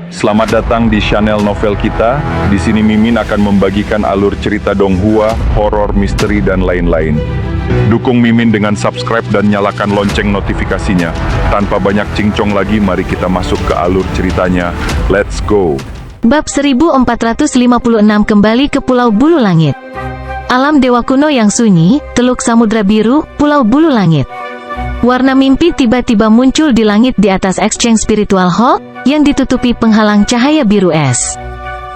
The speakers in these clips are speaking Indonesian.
Selamat datang di channel novel kita. Di sini Mimin akan membagikan alur cerita donghua, horor, misteri, dan lain-lain. Dukung Mimin dengan subscribe dan nyalakan lonceng notifikasinya. Tanpa banyak cincong lagi, mari kita masuk ke alur ceritanya. Let's go! Bab 1456 kembali ke Pulau Bulu Langit. Alam dewa kuno yang sunyi, Teluk Samudra Biru, Pulau Bulu Langit. Warna mimpi tiba-tiba muncul di langit di atas Exchange Spiritual Hall, yang ditutupi penghalang cahaya biru es.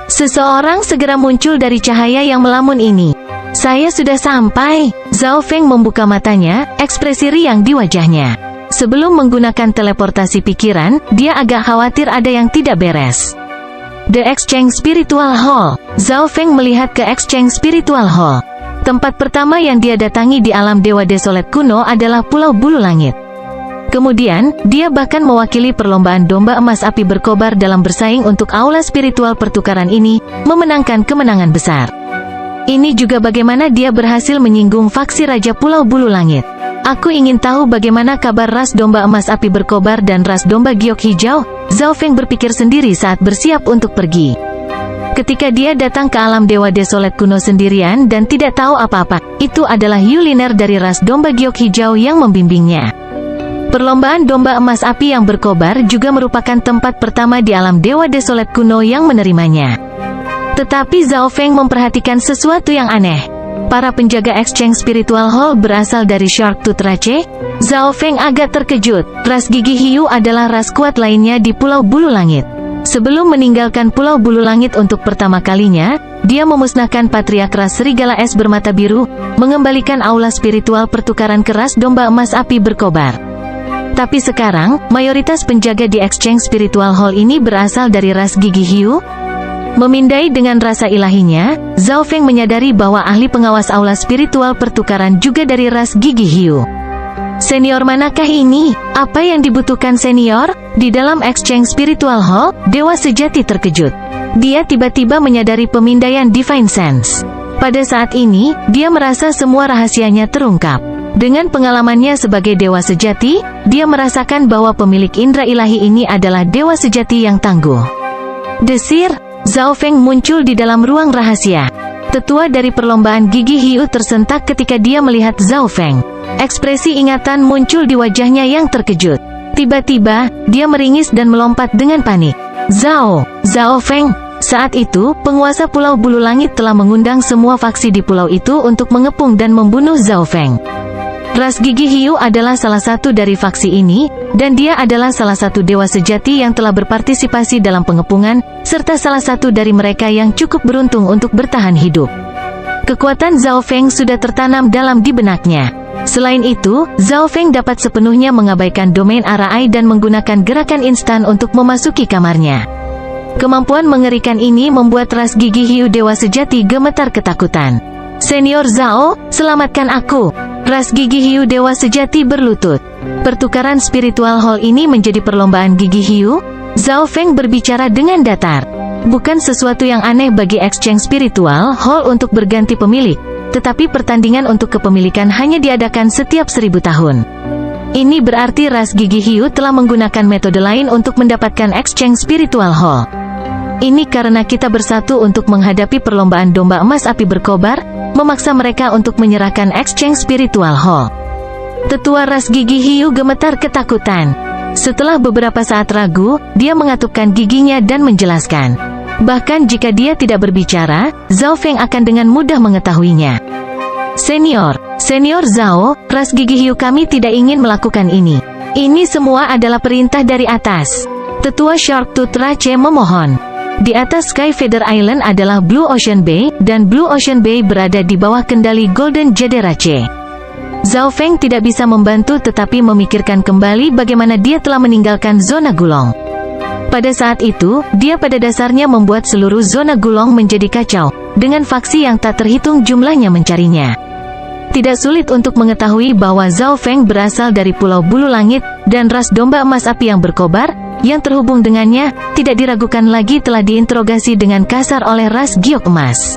Seseorang segera muncul dari cahaya yang melamun ini. Saya sudah sampai. Zhao Feng membuka matanya, ekspresi riang di wajahnya. Sebelum menggunakan teleportasi pikiran, dia agak khawatir ada yang tidak beres. The Exchange Spiritual Hall. Zhao Feng melihat ke Exchange Spiritual Hall. Tempat pertama yang dia datangi di alam dewa desolet kuno adalah Pulau Bulu Langit. Kemudian, dia bahkan mewakili perlombaan domba emas api berkobar dalam bersaing untuk aula spiritual pertukaran ini, memenangkan kemenangan besar. Ini juga bagaimana dia berhasil menyinggung faksi Raja Pulau Bulu Langit. Aku ingin tahu bagaimana kabar ras domba emas api berkobar dan ras domba giok hijau. Zhao Feng berpikir sendiri saat bersiap untuk pergi. Ketika dia datang ke alam dewa desolet kuno sendirian dan tidak tahu apa-apa, itu adalah Yuliner dari ras domba giok hijau yang membimbingnya. Perlombaan domba emas api yang berkobar juga merupakan tempat pertama di alam dewa desolet kuno yang menerimanya. Tetapi Zhao Feng memperhatikan sesuatu yang aneh. Para penjaga Exchange Spiritual Hall berasal dari Shark Tooth Rache. Zhao Feng agak terkejut. Ras gigi hiu adalah ras kuat lainnya di Pulau Bulu Langit. Sebelum meninggalkan Pulau Bulu Langit untuk pertama kalinya, dia memusnahkan patriark ras serigala es bermata biru, mengembalikan aula spiritual pertukaran ke ras domba emas api berkobar. Tapi sekarang, mayoritas penjaga di Exchange Spiritual Hall ini berasal dari ras gigi hiu. Memindai dengan rasa ilahinya, Zhao Feng menyadari bahwa ahli pengawas aula spiritual pertukaran juga dari ras gigi hiu. Senior manakah ini? Apa yang dibutuhkan senior? Di dalam Exchange Spiritual Hall, Dewa Sejati terkejut. Dia tiba-tiba menyadari pemindaian Divine Sense. Pada saat ini, dia merasa semua rahasianya terungkap. Dengan pengalamannya sebagai Dewa Sejati, dia merasakan bahwa pemilik indera ilahi ini adalah Dewa Sejati yang tangguh. Desir, Zhao Feng muncul di dalam ruang rahasia. Tetua dari perlombaan gigi hiu tersentak ketika dia melihat Zhao Feng. Ekspresi ingatan muncul di wajahnya yang terkejut. Tiba-tiba, dia meringis dan melompat dengan panik. Zhao Feng. Saat itu, penguasa Pulau Bulu Langit telah mengundang semua faksi di pulau itu untuk mengepung dan membunuh Zhao Feng. Ras gigi hiu adalah salah satu dari faksi ini, dan dia adalah salah satu dewa sejati yang telah berpartisipasi dalam pengepungan, serta salah satu dari mereka yang cukup beruntung untuk bertahan hidup. Kekuatan Zhao Feng sudah tertanam dalam di benaknya. Selain itu, Zhao Feng dapat sepenuhnya mengabaikan domain Arai dan menggunakan gerakan instan untuk memasuki kamarnya. Kemampuan mengerikan ini membuat ras gigi hiu dewa sejati gemetar ketakutan. Senior Zhao, selamatkan aku. Ras gigi hiu dewa sejati berlutut. Pertukaran spiritual hall ini menjadi perlombaan gigi hiu. Zhao Feng berbicara dengan datar. Bukan sesuatu yang aneh bagi Exchange Spiritual Hall untuk berganti pemilik, tetapi pertandingan untuk kepemilikan hanya diadakan setiap 1000 tahun. Ini berarti ras gigi hiu telah menggunakan metode lain untuk mendapatkan Exchange Spiritual Hall. Ini karena kita bersatu untuk menghadapi perlombaan domba emas api berkobar, memaksa mereka untuk menyerahkan Exchange Spiritual Hall. Tetua ras gigi hiu gemetar ketakutan. Setelah beberapa saat ragu, dia mengatupkan giginya dan menjelaskan. Bahkan jika dia tidak berbicara, Zhao Feng akan dengan mudah mengetahuinya. Senior Zhao, ras gigi hiu kami tidak ingin melakukan ini. Ini semua adalah perintah dari atas. Tetua Shark Tooth Rache memohon. Di atas Sky Feather Island adalah Blue Ocean Bay, dan Blue Ocean Bay berada di bawah kendali Golden Jade Rache. Zhao Feng tidak bisa membantu tetapi memikirkan kembali bagaimana dia telah meninggalkan zona Gulong. Pada saat itu, dia pada dasarnya membuat seluruh zona Gulong menjadi kacau, dengan faksi yang tak terhitung jumlahnya mencarinya. Tidak sulit untuk mengetahui bahwa Zhao Feng berasal dari Pulau Bulu Langit, dan ras domba emas api yang berkobar, yang terhubung dengannya, tidak diragukan lagi telah diinterogasi dengan kasar oleh ras giok emas.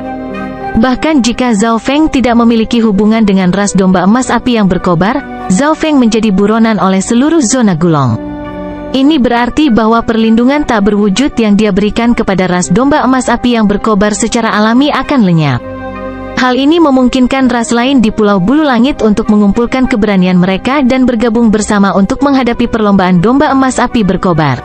Bahkan jika Zhao Feng tidak memiliki hubungan dengan ras domba emas api yang berkobar, Zhao Feng menjadi buronan oleh seluruh zona Gulong. Ini berarti bahwa perlindungan tak berwujud yang dia berikan kepada ras domba emas api yang berkobar secara alami akan lenyap. Hal ini memungkinkan ras lain di Pulau Bulu Langit untuk mengumpulkan keberanian mereka dan bergabung bersama untuk menghadapi perlombaan domba emas api berkobar.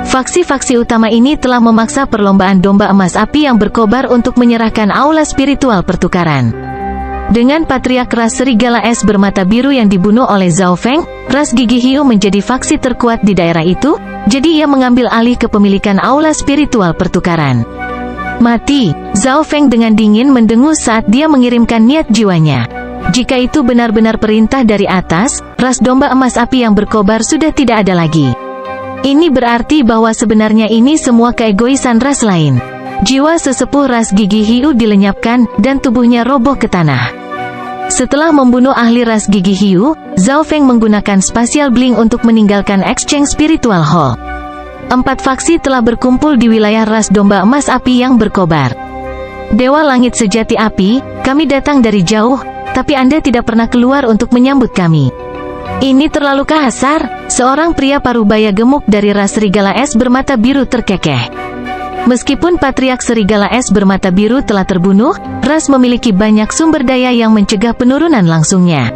Faksi-faksi utama ini telah memaksa perlombaan domba emas api yang berkobar untuk menyerahkan aula spiritual pertukaran. Dengan patriark ras serigala es bermata biru yang dibunuh oleh Zhao Feng, ras gigi hiu menjadi faksi terkuat di daerah itu, jadi ia mengambil alih kepemilikan aula spiritual pertukaran. Mati, Zhao Feng dengan dingin mendengus saat dia mengirimkan niat jiwanya. Jika itu benar-benar perintah dari atas, ras domba emas api yang berkobar sudah tidak ada lagi. Ini berarti bahwa sebenarnya ini semua keegoisan ras lain. Jiwa sesepuh ras gigi hiu dilenyapkan, dan tubuhnya roboh ke tanah. Setelah membunuh ahli ras gigi hiu, Zhao Feng menggunakan spatial blink untuk meninggalkan Exchange Spiritual Hall. 4 faksi telah berkumpul di wilayah ras domba emas api yang berkobar. Dewa Langit Sejati Api, kami datang dari jauh, tapi Anda tidak pernah keluar untuk menyambut kami. Ini terlalu kasar, seorang pria parubaya gemuk dari ras serigala es bermata biru terkekeh. Meskipun patriark serigala es bermata biru telah terbunuh, ras memiliki banyak sumber daya yang mencegah penurunan langsungnya.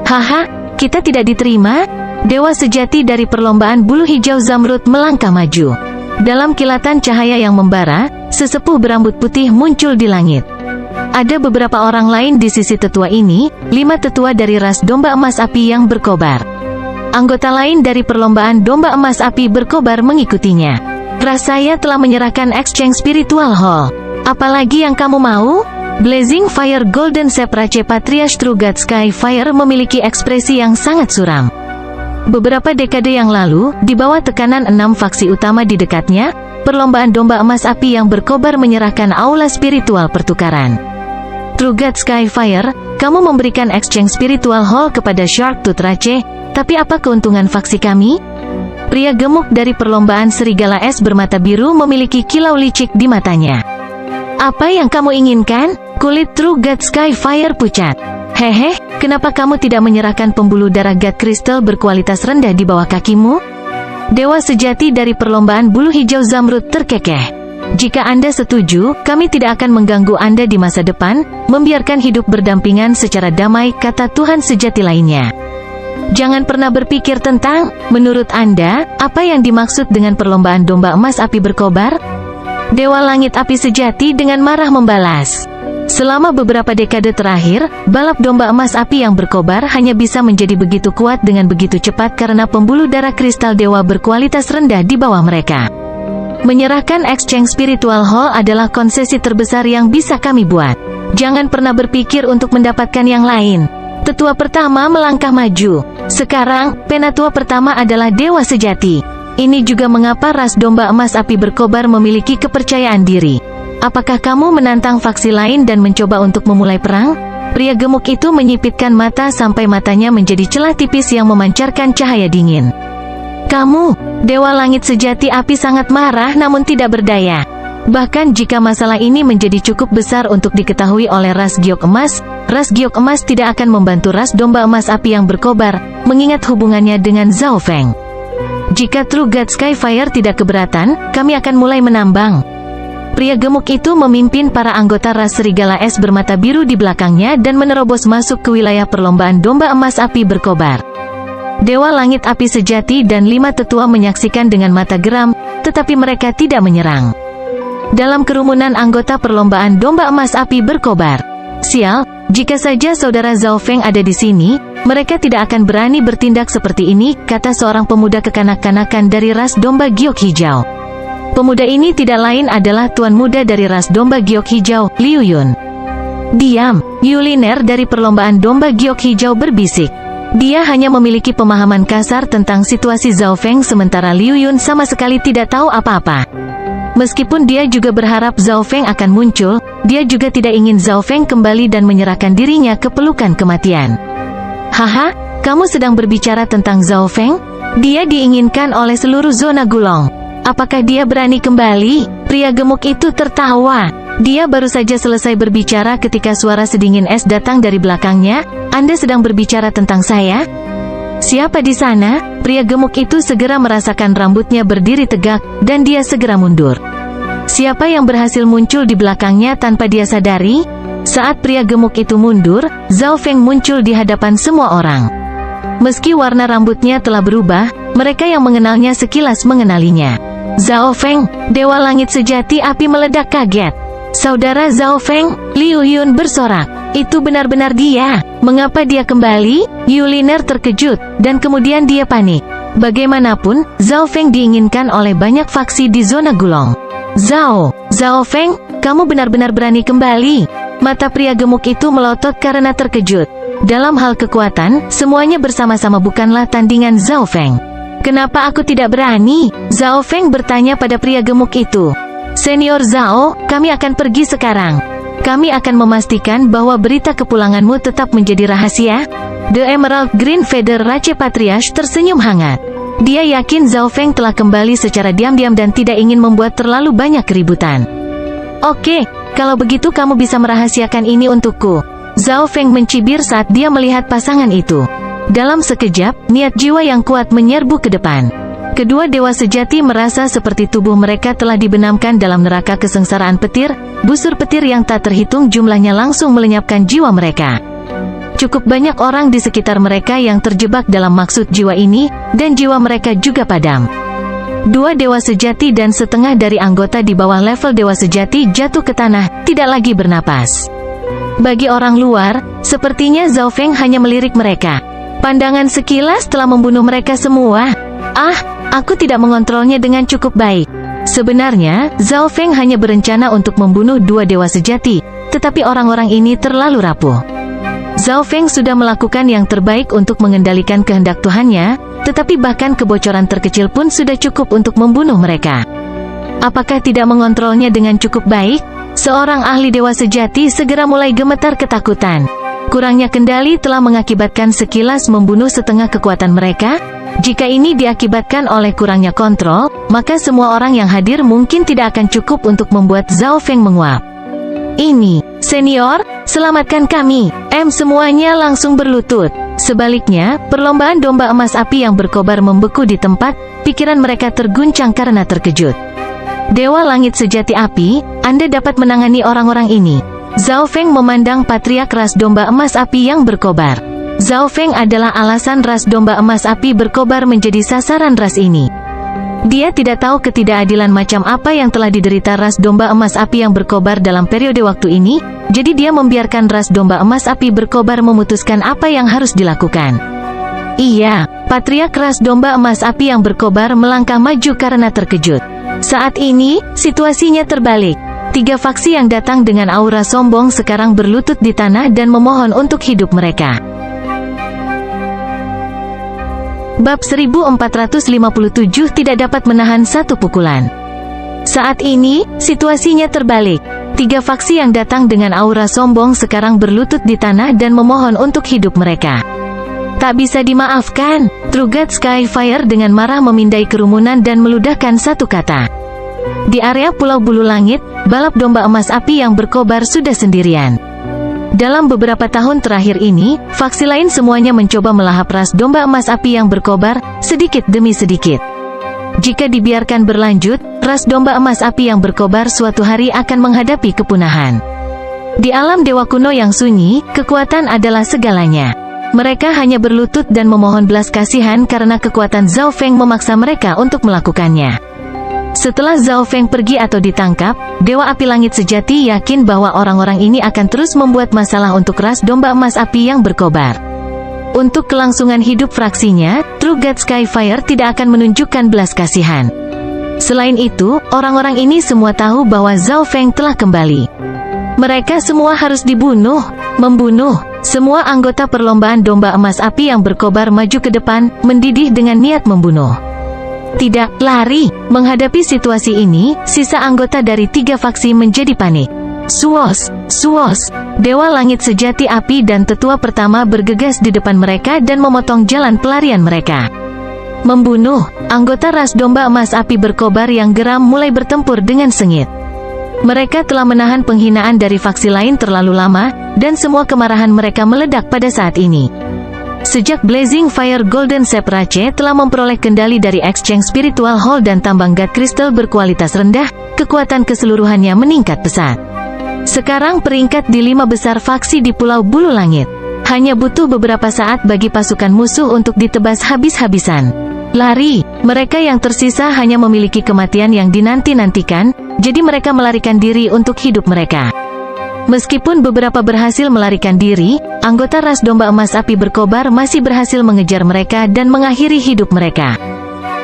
Haha, kita tidak diterima? Dewa sejati dari perlombaan bulu hijau Zamrud melangkah maju. Dalam kilatan cahaya yang membara, sesepuh berambut putih muncul di langit. Ada beberapa orang lain di sisi tetua ini, 5 tetua dari ras domba emas api yang berkobar. Anggota lain dari perlombaan domba emas api berkobar mengikutinya. Ras saya telah menyerahkan Exchange Spiritual Hall. Apalagi yang kamu mau? Blazing Fire Golden Seprace Patriarch True God Sky Fire memiliki ekspresi yang sangat suram. Beberapa dekade yang lalu, di bawah tekanan 6 faksi utama di dekatnya, perlombaan domba emas api yang berkobar menyerahkan aula spiritual pertukaran. True God Skyfire, kamu memberikan Exchange Spiritual Hall kepada Shark Tooth Rache, tapi apa keuntungan faksi kami? Pria gemuk dari perlombaan serigala es bermata biru memiliki kilau licik di matanya. Apa yang kamu inginkan? Kulit True God Skyfire pucat. Hehe, kenapa kamu tidak menyerahkan pembuluh darah God Crystal berkualitas rendah di bawah kakimu? Dewa sejati dari perlombaan bulu hijau Zamrud terkekeh. Jika Anda setuju, kami tidak akan mengganggu Anda di masa depan, membiarkan hidup berdampingan secara damai, kata Tuhan sejati lainnya. Jangan pernah berpikir tentang, menurut Anda, apa yang dimaksud dengan perlombaan domba emas api berkobar? Dewa langit api sejati dengan marah membalas. Selama beberapa dekade terakhir, balap domba emas api yang berkobar hanya bisa menjadi begitu kuat dengan begitu cepat karena pembuluh darah kristal dewa berkualitas rendah di bawah mereka. Menyerahkan Exchange Spiritual Hall adalah konsesi terbesar yang bisa kami buat. Jangan pernah berpikir untuk mendapatkan yang lain. Tetua pertama melangkah maju. Sekarang, penatua pertama adalah dewa sejati. Ini juga mengapa ras domba emas api berkobar memiliki kepercayaan diri. Apakah kamu menantang faksi lain dan mencoba untuk memulai perang? Pria gemuk itu menyipitkan mata sampai matanya menjadi celah tipis yang memancarkan cahaya dingin. Kamu, Dewa Langit Sejati Api sangat marah namun tidak berdaya. Bahkan jika masalah ini menjadi cukup besar untuk diketahui oleh ras giok emas tidak akan membantu ras domba emas api yang berkobar, mengingat hubungannya dengan Zhao Feng. Jika True God Skyfire tidak keberatan, kami akan mulai menambang. Pria gemuk itu memimpin para anggota ras serigala es bermata biru di belakangnya dan menerobos masuk ke wilayah perlombaan domba emas api berkobar. Dewa Langit Api Sejati dan 5 tetua menyaksikan dengan mata geram, tetapi mereka tidak menyerang. Dalam kerumunan anggota perlombaan domba emas api berkobar. Sial, jika saja saudara Zhao Feng ada di sini, mereka tidak akan berani bertindak seperti ini, kata seorang pemuda kekanak-kanakan dari ras domba giok hijau. Pemuda ini tidak lain adalah tuan muda dari ras domba giok hijau, Liu Yun. Diam, Yuliner dari perlombaan domba giok hijau berbisik. Dia hanya memiliki pemahaman kasar tentang situasi Zhao Feng sementara Liu Yun sama sekali tidak tahu apa-apa. Meskipun dia juga berharap Zhao Feng akan muncul, dia juga tidak ingin Zhao Feng kembali dan menyerahkan dirinya ke pelukan kematian. Haha, kamu sedang berbicara tentang Zhao Feng? Dia diinginkan oleh seluruh zona Gulong. Apakah dia berani kembali? Pria gemuk itu tertawa. Dia baru saja selesai berbicara ketika suara sedingin es datang dari belakangnya. Anda sedang berbicara tentang saya? Siapa di sana? Pria gemuk itu segera merasakan rambutnya berdiri tegak, dan dia segera mundur. Siapa yang berhasil muncul di belakangnya tanpa dia sadari? Saat pria gemuk itu mundur, Zhao Feng muncul di hadapan semua orang. Meski warna rambutnya telah berubah, mereka yang mengenalnya sekilas mengenalinya. Zhao Feng, Dewa Langit Sejati Api meledak kaget. Saudara Zhao Feng, Liu Yun bersorak. Itu benar-benar dia. Mengapa dia kembali? Yuliner terkejut, dan kemudian dia panik. Bagaimanapun, Zhao Feng diinginkan oleh banyak faksi di zona Gulong. Zhao Feng, kamu benar-benar berani kembali. Mata pria gemuk itu melotot karena terkejut. Dalam hal kekuatan, semuanya bersama-sama bukanlah tandingan Zhao Feng. Kenapa aku tidak berani? Zhao Feng bertanya pada pria gemuk itu. Senior Zhao, kami akan pergi sekarang. Kami akan memastikan bahwa berita kepulanganmu tetap menjadi rahasia. The Emerald Green Feather Rache Patriarch tersenyum hangat. Dia yakin Zhao Feng telah kembali secara diam-diam dan tidak ingin membuat terlalu banyak keributan. Oke, kalau begitu kamu bisa merahasiakan ini untukku. Zhao Feng mencibir saat dia melihat pasangan itu. Dalam sekejap, niat jiwa yang kuat menyerbu ke depan. Kedua dewa sejati merasa seperti tubuh mereka telah dibenamkan dalam neraka kesengsaraan petir. Busur petir yang tak terhitung jumlahnya langsung melenyapkan jiwa mereka. Cukup banyak orang di sekitar mereka yang terjebak dalam maksud jiwa ini, dan jiwa mereka juga padam. Dua dewa sejati dan setengah dari anggota di bawah level dewa sejati jatuh ke tanah, tidak lagi bernapas. Bagi orang luar, sepertinya Zhao Feng hanya melirik mereka. Pandangan sekilas telah membunuh mereka semua. Aku tidak mengontrolnya dengan cukup baik. Sebenarnya, Zhao Feng hanya berencana untuk membunuh dua dewa sejati, tetapi orang-orang ini terlalu rapuh. Zhao Feng sudah melakukan yang terbaik untuk mengendalikan kehendak Tuhannya, tetapi bahkan kebocoran terkecil pun sudah cukup untuk membunuh mereka. Apakah tidak mengontrolnya dengan cukup baik? Seorang ahli dewa sejati segera mulai gemetar ketakutan. Kurangnya kendali telah mengakibatkan sekilas membunuh setengah kekuatan mereka. Jika ini diakibatkan oleh kurangnya kontrol, maka semua orang yang hadir mungkin tidak akan cukup untuk membuat Zhao Feng menguap. Ini, senior, selamatkan kami. Semuanya langsung berlutut. Sebaliknya, perlombaan domba emas api yang berkobar membeku di tempat, pikiran mereka terguncang karena terkejut. Dewa Langit Sejati Api, Anda dapat menangani orang-orang ini. Zhao Feng memandang patriark ras domba emas api yang berkobar. Zhao Feng adalah alasan ras domba emas api berkobar menjadi sasaran ras ini. Dia tidak tahu ketidakadilan macam apa yang telah diderita ras domba emas api yang berkobar dalam periode waktu ini, jadi dia membiarkan ras domba emas api berkobar memutuskan apa yang harus dilakukan. Iya, patriark ras domba emas api yang berkobar melangkah maju karena terkejut. Saat ini, situasinya terbalik. Tiga faksi yang datang dengan aura sombong sekarang berlutut di tanah dan memohon untuk hidup mereka. Bab 1457 tidak dapat menahan satu pukulan. Saat ini, situasinya terbalik. Tiga faksi yang datang dengan aura sombong sekarang berlutut di tanah dan memohon untuk hidup mereka. Tak bisa dimaafkan. Trugat Skyfire dengan marah memindai kerumunan dan meludahkan satu kata. Di area Pulau Bulu Langit, balap domba emas api yang berkobar sudah sendirian. Dalam beberapa tahun terakhir ini, faksi lain semuanya mencoba melahap ras domba emas api yang berkobar, sedikit demi sedikit. Jika dibiarkan berlanjut, ras domba emas api yang berkobar suatu hari akan menghadapi kepunahan. Di alam dewa kuno yang sunyi, kekuatan adalah segalanya. Mereka hanya berlutut dan memohon belas kasihan karena kekuatan Zhao Feng memaksa mereka untuk melakukannya. Setelah Zhao Feng pergi atau ditangkap, Dewa Api Langit Sejati yakin bahwa orang-orang ini akan terus membuat masalah untuk ras domba emas api yang berkobar. Untuk kelangsungan hidup fraksinya, True God Skyfire tidak akan menunjukkan belas kasihan. Selain itu, orang-orang ini semua tahu bahwa Zhao Feng telah kembali. Mereka semua harus dibunuh, membunuh. Semua anggota perlombaan domba emas api yang berkobar maju ke depan, mendidih dengan niat membunuh. Tidak, lari. Menghadapi situasi ini, sisa anggota dari tiga faksi menjadi panik. Suos, suos. Dewa Langit Sejati Api dan tetua pertama bergegas di depan mereka dan memotong jalan pelarian mereka. Membunuh. Anggota ras domba emas api berkobar yang geram mulai bertempur dengan sengit. Mereka telah menahan penghinaan dari faksi lain terlalu lama, dan semua kemarahan mereka meledak pada saat ini. Sejak Blazing Fire Golden Seprace telah memperoleh kendali dari Exchange Spiritual Hall dan tambang God Crystal berkualitas rendah, kekuatan keseluruhannya meningkat pesat. Sekarang peringkat di 5 besar faksi di Pulau Bulu Langit. Hanya butuh beberapa saat bagi pasukan musuh untuk ditebas habis-habisan. Lari, mereka yang tersisa hanya memiliki kematian yang dinanti-nantikan, jadi mereka melarikan diri untuk hidup mereka. Meskipun beberapa berhasil melarikan diri, anggota ras domba emas api berkobar masih berhasil mengejar mereka dan mengakhiri hidup mereka.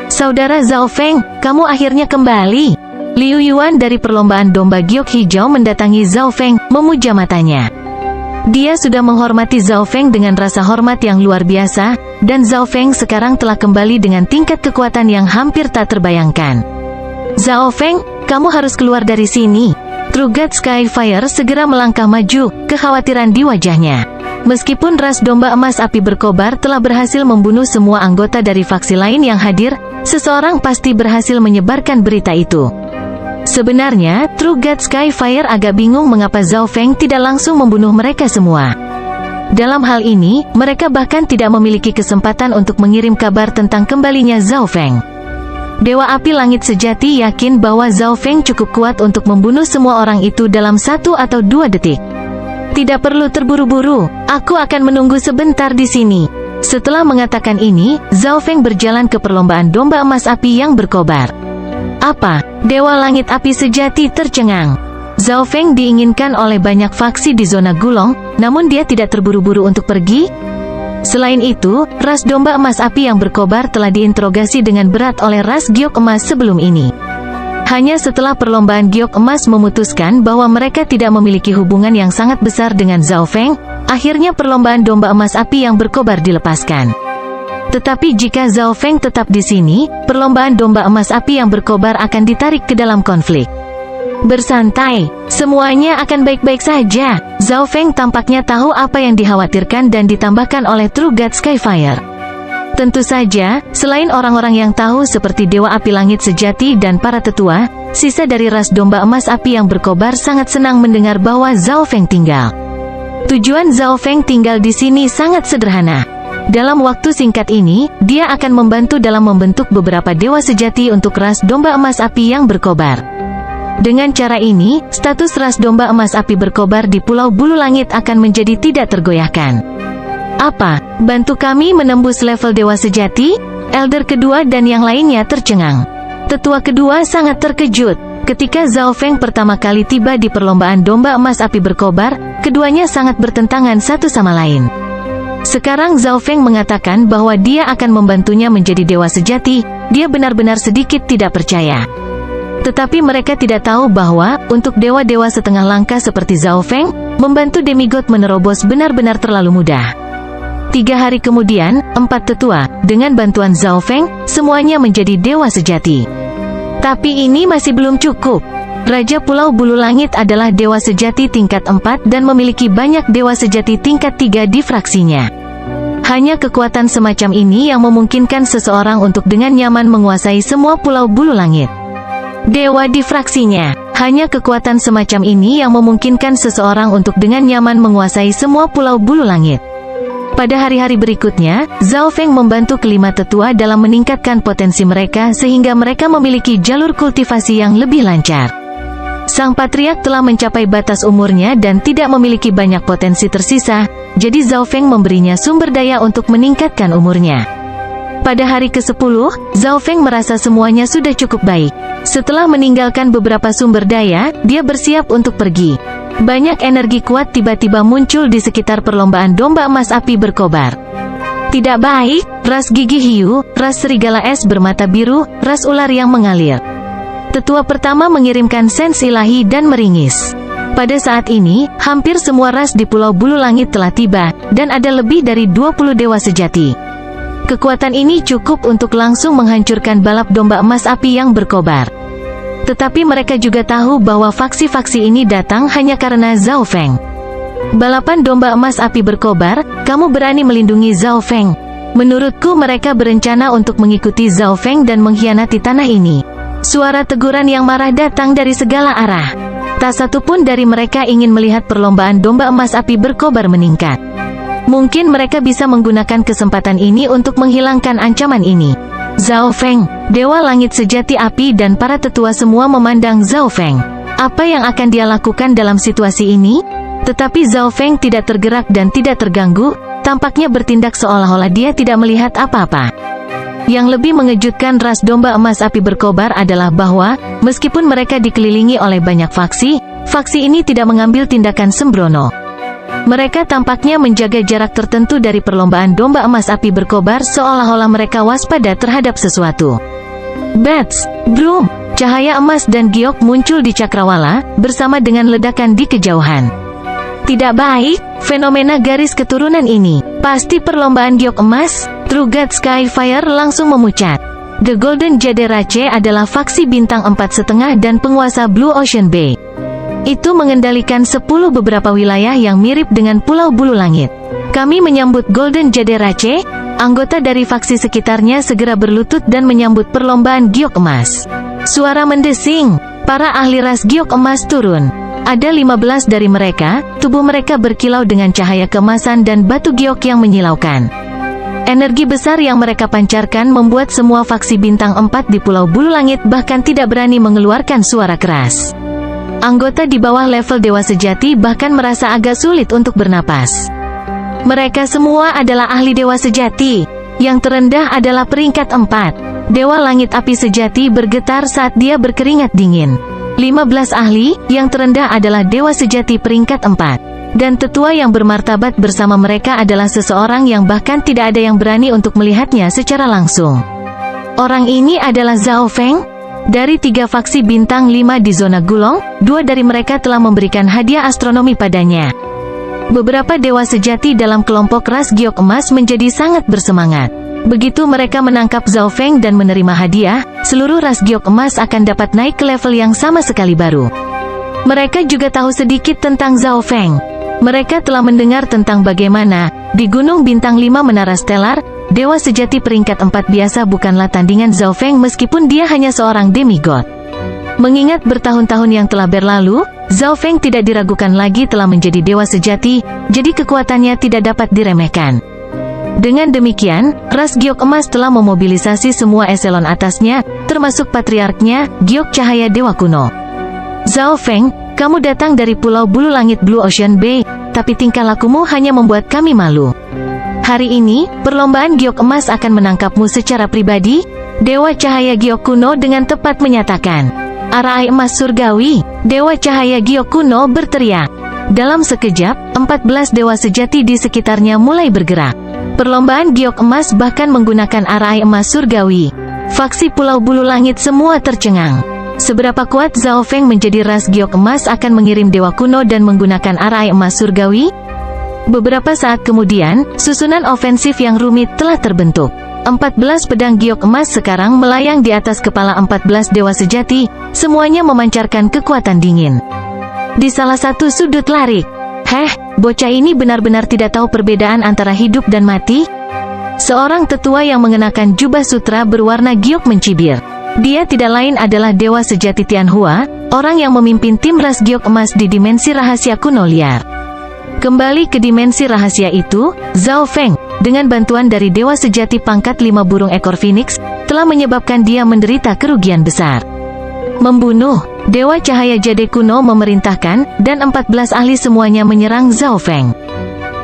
Saudara Zhao Feng, kamu akhirnya kembali. Liu Yuan dari perlombaan domba giok hijau mendatangi Zhao Feng, memuja matanya. Dia sudah menghormati Zhao Feng dengan rasa hormat yang luar biasa, dan Zhao Feng sekarang telah kembali dengan tingkat kekuatan yang hampir tak terbayangkan. Zhao Feng, kamu harus keluar dari sini. True God Skyfire segera melangkah maju, kekhawatiran di wajahnya. Meskipun ras domba emas api berkobar telah berhasil membunuh semua anggota dari faksi lain yang hadir, seseorang pasti berhasil menyebarkan berita itu. Sebenarnya, True God Skyfire agak bingung mengapa Zhao Feng tidak langsung membunuh mereka semua. Dalam hal ini, mereka bahkan tidak memiliki kesempatan untuk mengirim kabar tentang kembalinya Zhao Feng. Dewa Api Langit Sejati yakin bahwa Zhao Feng cukup kuat untuk membunuh semua orang itu dalam 1 atau 2 detik. Tidak perlu terburu-buru, aku akan menunggu sebentar di sini. Setelah mengatakan ini, Zhao Feng berjalan ke perlombaan domba emas api yang berkobar. Apa? Dewa Langit Api Sejati tercengang. Zhao Feng diinginkan oleh banyak faksi di zona Gulong, namun dia tidak terburu-buru untuk pergi. Selain itu, ras domba emas api yang berkobar telah diinterogasi dengan berat oleh ras giok emas sebelum ini. Hanya setelah perlombaan giok emas memutuskan bahwa mereka tidak memiliki hubungan yang sangat besar dengan Zhao Feng, akhirnya perlombaan domba emas api yang berkobar dilepaskan. Tetapi jika Zhao Feng tetap di sini, perlombaan domba emas api yang berkobar akan ditarik ke dalam konflik. Bersantai, semuanya akan baik-baik saja. Zhao Feng tampaknya tahu apa yang dikhawatirkan dan ditambahkan oleh True God Skyfire. Tentu saja, selain orang-orang yang tahu seperti Dewa Api Langit Sejati dan para tetua, sisa dari ras domba emas api yang berkobar sangat senang mendengar bahwa Zhao Feng tinggal. Tujuan Zhao Feng tinggal di sini sangat sederhana. Dalam waktu singkat ini, dia akan membantu dalam membentuk beberapa dewa sejati untuk ras domba emas api yang berkobar. Dengan cara ini, status ras domba emas api berkobar di Pulau Bulu Langit akan menjadi tidak tergoyahkan. Apa? Bantu kami menembus level dewa sejati? Elder kedua dan yang lainnya tercengang. Tetua kedua sangat terkejut. Ketika Zhao Feng pertama kali tiba di perlombaan domba emas api berkobar, keduanya sangat bertentangan satu sama lain. Sekarang Zhao Feng mengatakan bahwa dia akan membantunya menjadi dewa sejati, dia benar-benar sedikit tidak percaya. Tetapi mereka tidak tahu bahwa, untuk dewa-dewa setengah langka seperti Zhao Feng, membantu demigod menerobos benar-benar terlalu mudah. 3 hari kemudian, 4 tetua, dengan bantuan Zhao Feng, semuanya menjadi dewa sejati. Tapi ini masih belum cukup. Raja Pulau Bulu Langit adalah dewa sejati tingkat 4 dan memiliki banyak dewa sejati tingkat 3 di fraksinya. Hanya kekuatan semacam ini yang memungkinkan seseorang untuk dengan nyaman menguasai semua Pulau Bulu Langit. Dewa di fraksinya. Hanya kekuatan semacam ini yang memungkinkan seseorang untuk dengan nyaman menguasai semua Pulau Bulu Langit. Pada hari-hari berikutnya, Zhao Feng membantu kelima tetua dalam meningkatkan potensi mereka sehingga mereka memiliki jalur kultivasi yang lebih lancar. Sang patriark telah mencapai batas umurnya dan tidak memiliki banyak potensi tersisa, jadi Zhao Feng memberinya sumber daya untuk meningkatkan umurnya. Pada hari ke-10, Zhao Feng merasa semuanya sudah cukup baik. Setelah meninggalkan beberapa sumber daya, dia bersiap untuk pergi. Banyak energi kuat tiba-tiba muncul di sekitar perlombaan domba emas api berkobar. Tidak baik, ras gigi hiu, ras serigala es bermata biru, ras ular yang mengalir. Tetua pertama mengirimkan sens ilahi dan meringis. Pada saat ini, hampir semua ras di Pulau Bulu Langit telah tiba, dan ada lebih dari 20 dewa sejati. Kekuatan ini cukup untuk langsung menghancurkan balap domba emas api yang berkobar. Tetapi mereka juga tahu bahwa faksi-faksi ini datang hanya karena Zhao Feng. Balapan domba emas api berkobar, kamu berani melindungi Zhao Feng. Menurutku mereka berencana untuk mengikuti Zhao Feng dan mengkhianati tanah ini. Suara teguran yang marah datang dari segala arah. Tak satu pun dari mereka ingin melihat perlombaan domba emas api berkobar meningkat. Mungkin mereka bisa menggunakan kesempatan ini untuk menghilangkan ancaman ini. Zhao Feng, Dewa Langit Sejati Api dan para tetua semua memandang Zhao Feng. Apa yang akan dia lakukan dalam situasi ini? Tetapi Zhao Feng tidak tergerak dan tidak terganggu, tampaknya bertindak seolah-olah dia tidak melihat apa-apa. Yang lebih mengejutkan ras domba emas api berkobar adalah bahwa, meskipun mereka dikelilingi oleh banyak faksi, faksi ini tidak mengambil tindakan sembrono. Mereka tampaknya menjaga jarak tertentu dari perlombaan domba emas api berkobar seolah-olah mereka waspada terhadap sesuatu. Bats, Broom, cahaya emas dan giok muncul di cakrawala, bersama dengan ledakan di kejauhan. Tidak baik, fenomena garis keturunan ini. Pasti perlombaan giok emas. True God Skyfire langsung memucat. The Golden Jaderace adalah faksi bintang 4,5 dan penguasa Blue Ocean Bay. Itu mengendalikan 10 beberapa wilayah yang mirip dengan Pulau Bulu Langit. Kami menyambut Golden Jaderace. Anggota dari faksi sekitarnya segera berlutut dan menyambut perlombaan giok emas. Suara mendesing. Para ahli ras giok emas turun. Ada 15 dari mereka, tubuh mereka berkilau dengan cahaya keemasan dan batu giok yang menyilaukan. Energi besar yang mereka pancarkan membuat semua faksi bintang 4 di Pulau Bulu Langit bahkan tidak berani mengeluarkan suara keras. Anggota di bawah level Dewa Sejati bahkan merasa agak sulit untuk bernapas. Mereka semua adalah ahli Dewa Sejati. Yang terendah adalah peringkat 4. Dewa Langit Api Sejati bergetar saat dia berkeringat dingin. 15 ahli, yang terendah adalah Dewa Sejati peringkat 4. Dan tetua yang bermartabat bersama mereka adalah seseorang yang bahkan tidak ada yang berani untuk melihatnya secara langsung. Orang ini adalah Zhao Feng. Dari 3 faksi bintang 5 di zona Gulong, 2 dari mereka telah memberikan hadiah astronomi padanya. Beberapa dewa sejati dalam kelompok ras giok emas menjadi sangat bersemangat. Begitu mereka menangkap Zhao Feng dan menerima hadiah, seluruh ras giok emas akan dapat naik ke level yang sama sekali baru. Mereka juga tahu sedikit tentang Zhao Feng. Mereka telah mendengar tentang bagaimana, di Gunung Bintang 5 Menara Stellar, Dewa Sejati peringkat 4 biasa bukanlah tandingan Zhao Feng meskipun dia hanya seorang demigod. Mengingat bertahun-tahun yang telah berlalu, Zhao Feng tidak diragukan lagi telah menjadi Dewa Sejati, jadi kekuatannya tidak dapat diremehkan. Dengan demikian, ras giok emas telah memobilisasi semua eselon atasnya, termasuk patriarknya, Giok Cahaya Dewa Kuno. Zhao Feng, kamu datang dari Pulau Bulu Langit Blue Ocean Bay, tapi tingkah lakumu hanya membuat kami malu. Hari ini, perlombaan giok emas akan menangkapmu secara pribadi. Dewa Cahaya Giok Kuno dengan tepat menyatakan. Arai emas surgawi, Dewa Cahaya Giok Kuno berteriak. Dalam sekejap, 14 dewa sejati di sekitarnya mulai bergerak. Perlombaan giok emas bahkan menggunakan arai emas surgawi. Faksi Pulau Bulu Langit semua tercengang. Seberapa kuat Zhao Feng menjadi ras giok emas akan mengirim dewa kuno dan menggunakan arai emas surgawi? Beberapa saat kemudian, susunan ofensif yang rumit telah terbentuk. 14 pedang giok emas sekarang melayang di atas kepala 14 dewa sejati, semuanya memancarkan kekuatan dingin. Di salah satu sudut larik, bocah ini benar-benar tidak tahu perbedaan antara hidup dan mati? Seorang tetua yang mengenakan jubah sutra berwarna giok mencibir. Dia tidak lain adalah Dewa Sejati Tianhua, orang yang memimpin tim ras giok emas di dimensi rahasia kuno liar. Kembali ke dimensi rahasia itu, Zhao Feng, dengan bantuan dari Dewa Sejati pangkat 5 burung ekor Phoenix, telah menyebabkan dia menderita kerugian besar. Membunuh, Dewa Cahaya Jade Kuno memerintahkan, dan 14 ahli semuanya menyerang Zhao Feng.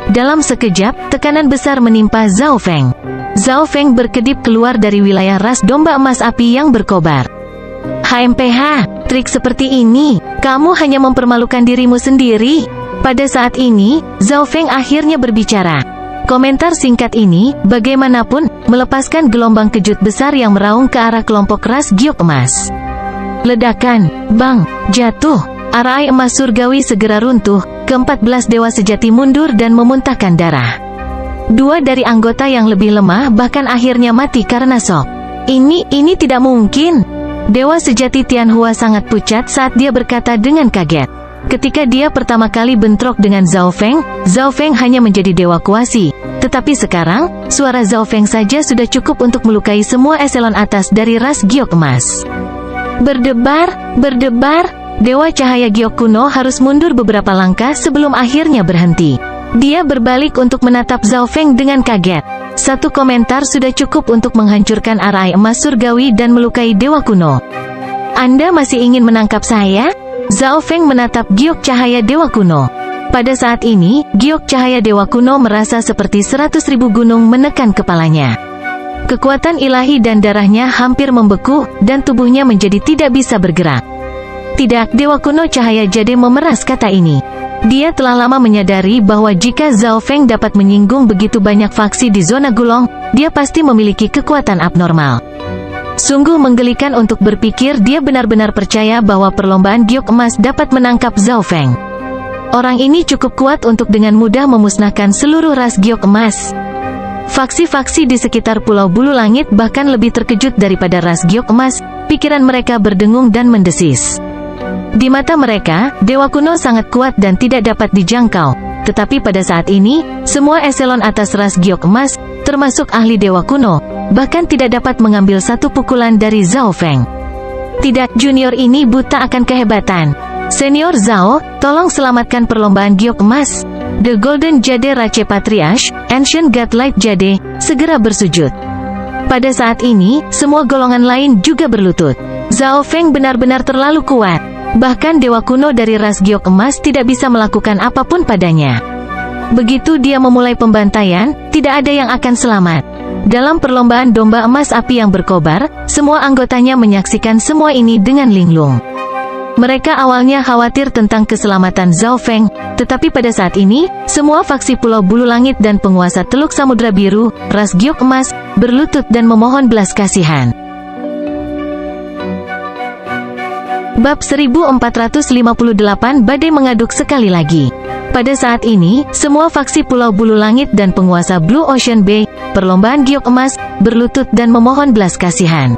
Dalam sekejap, tekanan besar menimpa Zhao Feng. Zhao Feng berkedip keluar dari wilayah ras domba emas api yang berkobar. HMPH, trik seperti ini, kamu hanya mempermalukan dirimu sendiri. Pada saat ini, Zhao Feng akhirnya berbicara. Komentar singkat ini, bagaimanapun, melepaskan gelombang kejut besar yang meraung ke arah kelompok ras giok emas. Ledakan, bang, jatuh, arai emas surgawi segera runtuh, ke-14 dewa sejati mundur dan memuntahkan darah. 2 dari anggota yang lebih lemah bahkan akhirnya mati karena shock. Ini tidak mungkin. Dewa sejati Tianhua sangat pucat saat dia berkata dengan kaget. Ketika dia pertama kali bentrok dengan Zhao Feng hanya menjadi dewa kuasi. Tetapi sekarang, suara Zhao Feng saja sudah cukup untuk melukai semua eselon atas dari ras giok emas. Berdebar, Dewa Cahaya Giok Kuno harus mundur beberapa langkah sebelum akhirnya berhenti. Dia berbalik untuk menatap Zhao Feng dengan kaget. Satu komentar sudah cukup untuk menghancurkan arai emas surgawi dan melukai Dewa Kuno. Anda masih ingin menangkap saya? Zhao Feng menatap giok cahaya Dewa Kuno. Pada saat ini, giok cahaya Dewa Kuno merasa seperti 100.000 gunung menekan kepalanya. Kekuatan ilahi dan darahnya hampir membeku, dan tubuhnya menjadi tidak bisa bergerak. Tidak, Dewa Kuno Cahaya Jade memeras kata ini. Dia telah lama menyadari bahwa jika Zhao Feng dapat menyinggung begitu banyak faksi di zona Gulong, dia pasti memiliki kekuatan abnormal. Sungguh menggelikan untuk berpikir dia benar-benar percaya bahwa perlombaan giok emas dapat menangkap Zhao Feng. Orang ini cukup kuat untuk dengan mudah memusnahkan seluruh ras giok emas. Faksi-faksi di sekitar Pulau Bulu Langit bahkan lebih terkejut daripada ras giok emas, pikiran mereka berdengung dan mendesis. Di mata mereka, Dewa Kuno sangat kuat dan tidak dapat dijangkau. Tetapi pada saat ini, semua eselon atas ras giok emas, termasuk ahli Dewa Kuno, bahkan tidak dapat mengambil satu pukulan dari Zhao Feng. Tidak, junior ini buta akan kehebatan. Senior Zhao, tolong selamatkan perlombaan giok emas. The Golden Jade Rache Patriarch, Ancient Godlight Jade, segera bersujud. Pada saat ini, semua golongan lain juga berlutut. Zhao Feng benar-benar terlalu kuat. Bahkan Dewa Kuno dari ras giok emas tidak bisa melakukan apapun padanya. Begitu dia memulai pembantaian, tidak ada yang akan selamat. Dalam perlombaan domba emas api yang berkobar, semua anggotanya menyaksikan semua ini dengan linglung. Mereka awalnya khawatir tentang keselamatan Zhao Feng, tetapi pada saat ini, semua faksi Pulau Bulu Langit dan penguasa Teluk Samudra Biru, ras giok emas, berlutut dan memohon belas kasihan. Bab 1458 Badai mengaduk sekali lagi. Pada saat ini, semua faksi Pulau Bulu Langit dan penguasa Blue Ocean Bay, perlombaan giok emas, berlutut dan memohon belas kasihan.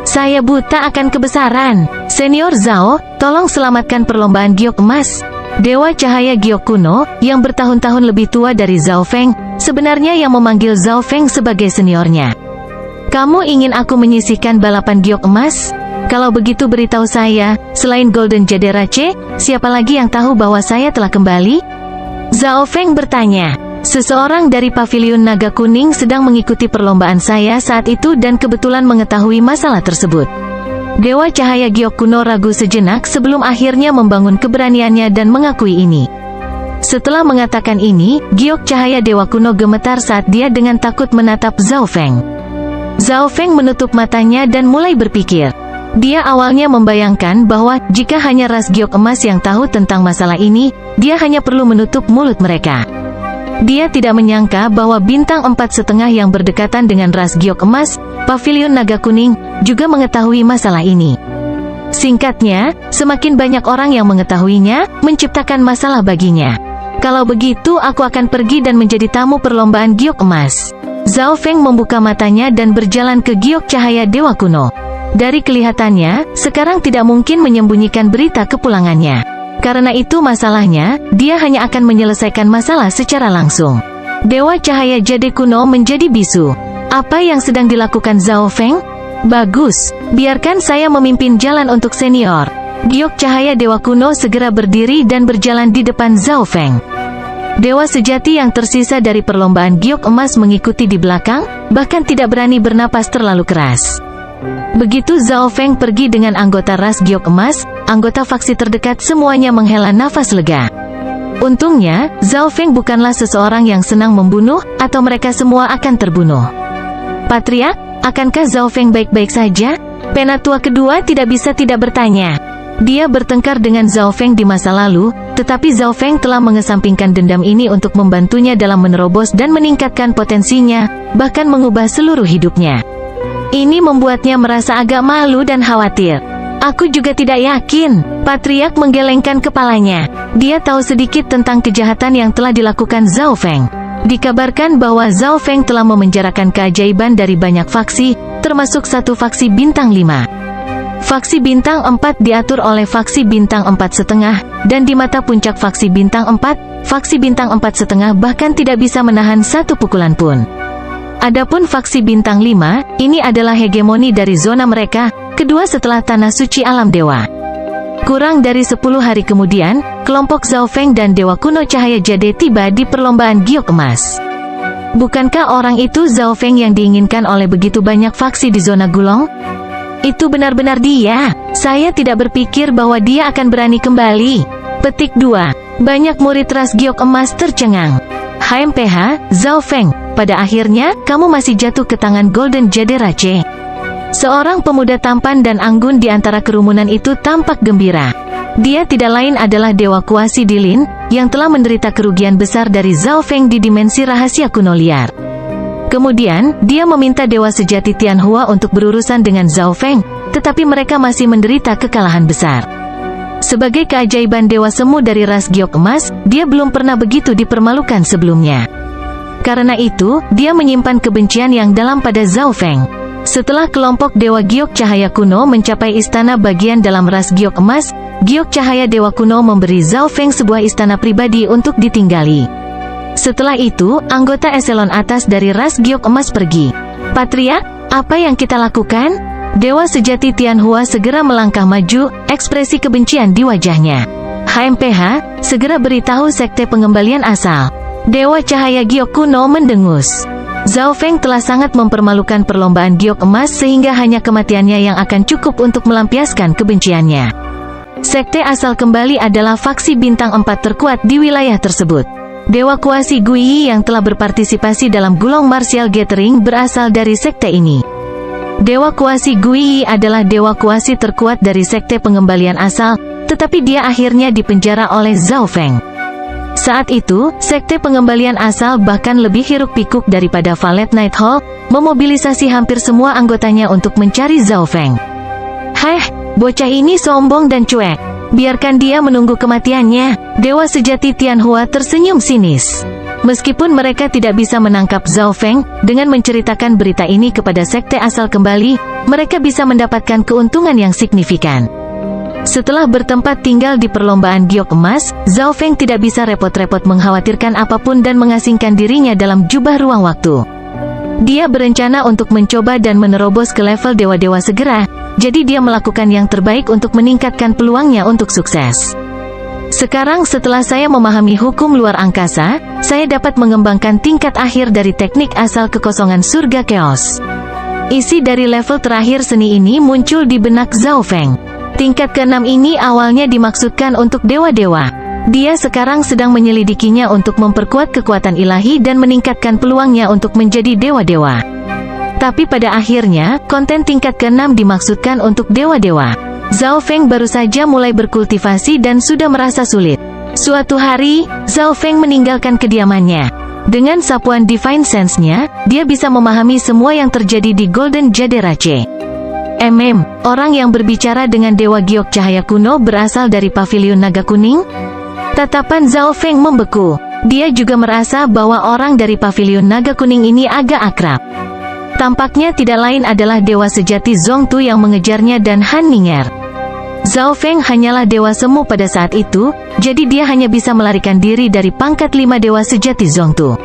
Saya buta akan kebesaran. Senior Zhao, tolong selamatkan perlombaan giok emas. Dewa Cahaya Giok Kuno, yang bertahun-tahun lebih tua dari Zhao Feng, sebenarnya yang memanggil Zhao Feng sebagai seniornya. Kamu ingin aku menyisihkan balapan giok emas? Kalau begitu beritahu saya, selain Golden Jade Rache, siapa lagi yang tahu bahwa saya telah kembali? Zhao Feng bertanya. Seseorang dari Paviliun Naga Kuning sedang mengikuti perlombaan saya saat itu dan kebetulan mengetahui masalah tersebut. Dewa Cahaya Giok Kuno ragu sejenak sebelum akhirnya membangun keberaniannya dan mengakui ini. Setelah mengatakan ini, Giok Cahaya Dewa Kuno gemetar saat dia dengan takut menatap Zhao Feng. Zhao Feng menutup matanya dan mulai berpikir. Dia awalnya membayangkan bahwa jika hanya ras giok emas yang tahu tentang masalah ini, dia hanya perlu menutup mulut mereka. Dia tidak menyangka bahwa bintang 4,5 yang berdekatan dengan ras giok emas, Paviliun Naga Kuning, juga mengetahui masalah ini. Singkatnya, semakin banyak orang yang mengetahuinya, menciptakan masalah baginya. Kalau begitu aku akan pergi dan menjadi tamu perlombaan giok emas. Zhao Feng membuka matanya dan berjalan ke giok cahaya Dewa Kuno. Dari kelihatannya, sekarang tidak mungkin menyembunyikan berita kepulangannya. Karena itu masalahnya, dia hanya akan menyelesaikan masalah secara langsung. Dewa Cahaya Jade Kuno menjadi bisu. Apa yang sedang dilakukan Zhao Feng? Bagus, biarkan saya memimpin jalan untuk senior. Giok Cahaya Dewa Kuno segera berdiri dan berjalan di depan Zhao Feng. Dewa sejati yang tersisa dari perlombaan giok emas mengikuti di belakang, bahkan tidak berani bernapas terlalu keras. Begitu Zhao Feng pergi dengan anggota ras giok emas, anggota faksi terdekat semuanya menghela nafas lega. Untungnya, Zhao Feng bukanlah seseorang yang senang membunuh, atau mereka semua akan terbunuh. Patriark, akankah Zhao Feng baik-baik saja? Penatua kedua tidak bisa tidak bertanya. Dia bertengkar dengan Zhao Feng di masa lalu, tetapi Zhao Feng telah mengesampingkan dendam ini untuk membantunya dalam menerobos dan meningkatkan potensinya, bahkan mengubah seluruh hidupnya. Ini membuatnya merasa agak malu dan khawatir. Aku juga tidak yakin. Patriark menggelengkan kepalanya. Dia tahu sedikit tentang kejahatan yang telah dilakukan Zhao Feng. Dikabarkan bahwa Zhao Feng telah memenjarakan keajaiban dari banyak faksi, termasuk satu faksi bintang 5. Faksi bintang 4 diatur oleh faksi bintang 4,5, dan di mata puncak faksi bintang 4, faksi bintang 4,5 bahkan tidak bisa menahan satu pukulan pun. Adapun faksi bintang 5, ini adalah hegemoni dari zona mereka, kedua setelah tanah suci alam dewa. Kurang dari 10 hari kemudian, kelompok Zhao Feng dan Dewa Kuno Cahaya Jade tiba di perlombaan giok emas. Bukankah orang itu Zhao Feng yang diinginkan oleh begitu banyak faksi di zona Gulong? Itu benar-benar dia. Saya tidak berpikir bahwa dia akan berani kembali. Petik 2. Banyak murid ras giok emas tercengang. HMPH, Zhao Feng, pada akhirnya, kamu masih jatuh ke tangan Golden Jade Rache. Seorang pemuda tampan dan anggun di antara kerumunan itu tampak gembira. Dia tidak lain adalah Dewa Kuasi Dilin, yang telah menderita kerugian besar dari Zhao Feng di dimensi rahasia kuno liar. Kemudian, dia meminta Dewa Sejati Tianhua untuk berurusan dengan Zhao Feng, tetapi mereka masih menderita kekalahan besar. Sebagai keajaiban Dewa Semu dari ras giok emas, dia belum pernah begitu dipermalukan sebelumnya. Karena itu, dia menyimpan kebencian yang dalam pada Zhao Feng. Setelah kelompok Dewa Giok Cahaya Kuno mencapai istana bagian dalam ras giok emas, Giok Cahaya Dewa Kuno memberi Zhao Feng sebuah istana pribadi untuk ditinggali. Setelah itu, anggota eselon atas dari ras giok emas pergi. Patriark, apa yang kita lakukan? Dewa Sejati Tianhua segera melangkah maju, ekspresi kebencian di wajahnya. HMPH, segera beritahu sekte pengembalian asal. Dewa Cahaya Giok Kuno mendengus. Zhao Feng telah sangat mempermalukan perlombaan giok emas sehingga hanya kematiannya yang akan cukup untuk melampiaskan kebenciannya. Sekte asal kembali adalah faksi bintang 4 terkuat di wilayah tersebut. Dewa Kuasi Guiyi yang telah berpartisipasi dalam Gulong Martial Gathering berasal dari sekte ini. Dewa Kuasi Guiyi adalah dewa kuasi terkuat dari sekte pengembalian asal, tetapi dia akhirnya dipenjara oleh Zhao Feng. Saat itu, sekte pengembalian asal bahkan lebih hiruk-pikuk daripada Valet Night Hall, memobilisasi hampir semua anggotanya untuk mencari Zhao Feng. Bocah ini sombong dan cuek. Biarkan dia menunggu kematiannya. Dewa Sejati Tianhua tersenyum sinis. Meskipun mereka tidak bisa menangkap Zhao Feng, dengan menceritakan berita ini kepada sekte asal kembali, mereka bisa mendapatkan keuntungan yang signifikan. Setelah bertempat tinggal di perlombaan giok emas, Zhao Feng tidak bisa repot-repot mengkhawatirkan apapun dan mengasingkan dirinya dalam jubah ruang waktu. Dia berencana untuk mencoba dan menerobos ke level dewa-dewa segera, jadi dia melakukan yang terbaik untuk meningkatkan peluangnya untuk sukses. Sekarang setelah saya memahami hukum luar angkasa, saya dapat mengembangkan tingkat akhir dari teknik asal kekosongan surga chaos. Isi dari level terakhir seni ini muncul di benak Zhao Feng. Tingkat ke-6 ini awalnya dimaksudkan untuk dewa-dewa. Dia sekarang sedang menyelidikinya untuk memperkuat kekuatan ilahi dan meningkatkan peluangnya untuk menjadi dewa-dewa. Tapi pada akhirnya, konten tingkat ke-6 dimaksudkan untuk dewa-dewa. Zhao Feng baru saja mulai berkultivasi dan sudah merasa sulit. Suatu hari, Zhao Feng meninggalkan kediamannya. Dengan sapuan Divine Sense-nya, dia bisa memahami semua yang terjadi di Golden Jade Rache. Orang yang berbicara dengan Dewa Giok Cahaya Kuno berasal dari Paviliun Naga Kuning? Tatapan Zhao Feng membeku. Dia juga merasa bahwa orang dari Paviliun Naga Kuning ini agak akrab. Tampaknya tidak lain adalah Dewa Sejati Zongtu yang mengejarnya dan Han Ning'er. Zhao Feng hanyalah Dewa Semu pada saat itu, jadi dia hanya bisa melarikan diri dari pangkat 5 Dewa Sejati Zongtu.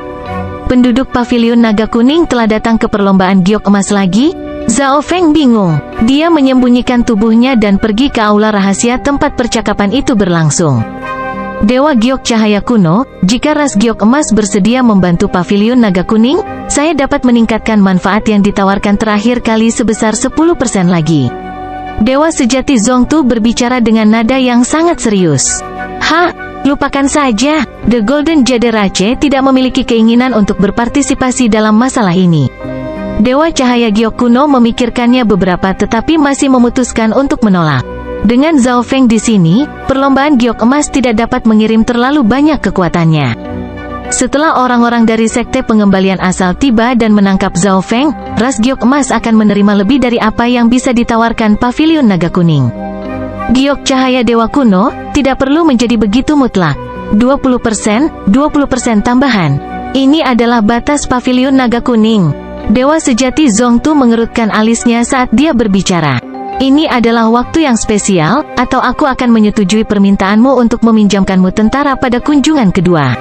Penduduk Paviliun Naga Kuning telah datang ke perlombaan giok emas lagi? Zhao Feng bingung. Dia menyembunyikan tubuhnya dan pergi ke aula rahasia tempat percakapan itu berlangsung. Dewa Giok Cahaya Kuno, jika ras giok emas bersedia membantu Paviliun Naga Kuning, saya dapat meningkatkan manfaat yang ditawarkan terakhir kali sebesar 10% lagi. Dewa Sejati Zongtu berbicara dengan nada yang sangat serius. Lupakan saja. The Golden Jade Rache tidak memiliki keinginan untuk berpartisipasi dalam masalah ini. Dewa Cahaya Giok Kuno memikirkannya beberapa tetapi masih memutuskan untuk menolak. Dengan Zhao Feng di sini, perlombaan giok emas tidak dapat mengirim terlalu banyak kekuatannya. Setelah orang-orang dari sekte pengembalian asal tiba dan menangkap Zhao Feng, ras giok emas akan menerima lebih dari apa yang bisa ditawarkan Paviliun Naga Kuning. Giok Cahaya Dewa Kuno tidak perlu menjadi begitu mutlak. 20% tambahan. Ini adalah batas Paviliun Naga Kuning. Dewa Sejati Zongtu mengerutkan alisnya saat dia berbicara. Ini adalah waktu yang spesial, atau aku akan menyetujui permintaanmu untuk meminjamkanmu tentara pada kunjungan kedua.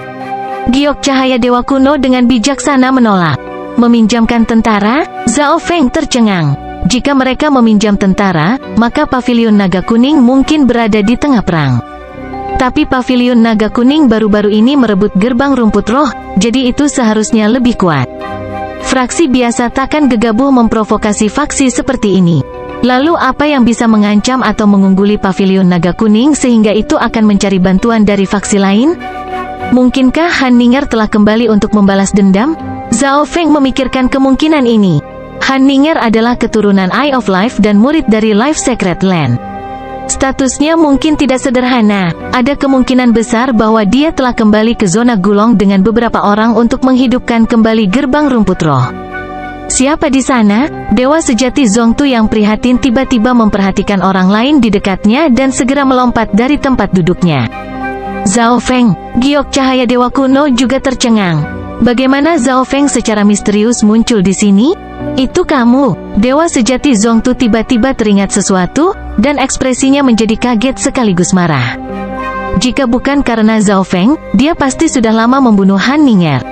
Giok Cahaya Dewa Kuno dengan bijaksana menolak. Meminjamkan tentara? Zhao Feng tercengang. Jika mereka meminjam tentara, maka paviliun naga kuning mungkin berada di tengah perang. Tapi paviliun naga kuning baru-baru ini merebut gerbang rumput roh, jadi itu seharusnya lebih kuat. Fraksi biasa takkan gegabah memprovokasi faksi seperti ini. Lalu apa yang bisa mengancam atau mengungguli paviliun naga kuning sehingga itu akan mencari bantuan dari faksi lain? Mungkinkah Han Ning'er telah kembali untuk membalas dendam? Zhao Feng memikirkan kemungkinan ini. Han Ning'er adalah keturunan Eye of Life dan murid dari Life Secret Land. Statusnya mungkin tidak sederhana. Ada kemungkinan besar bahwa dia telah kembali ke zona Gulong dengan beberapa orang untuk menghidupkan kembali gerbang rumput roh. Siapa di sana? Dewa sejati Zongtu yang prihatin tiba-tiba memperhatikan orang lain di dekatnya dan segera melompat dari tempat duduknya. Zhao Feng, giok cahaya dewa kuno juga tercengang. Bagaimana Zhao Feng secara misterius muncul di sini? Itu kamu, Dewa sejati Zongtu tiba-tiba teringat sesuatu, dan ekspresinya menjadi kaget sekaligus marah. Jika bukan karena Zhao Feng, dia pasti sudah lama membunuh Han Ning'er.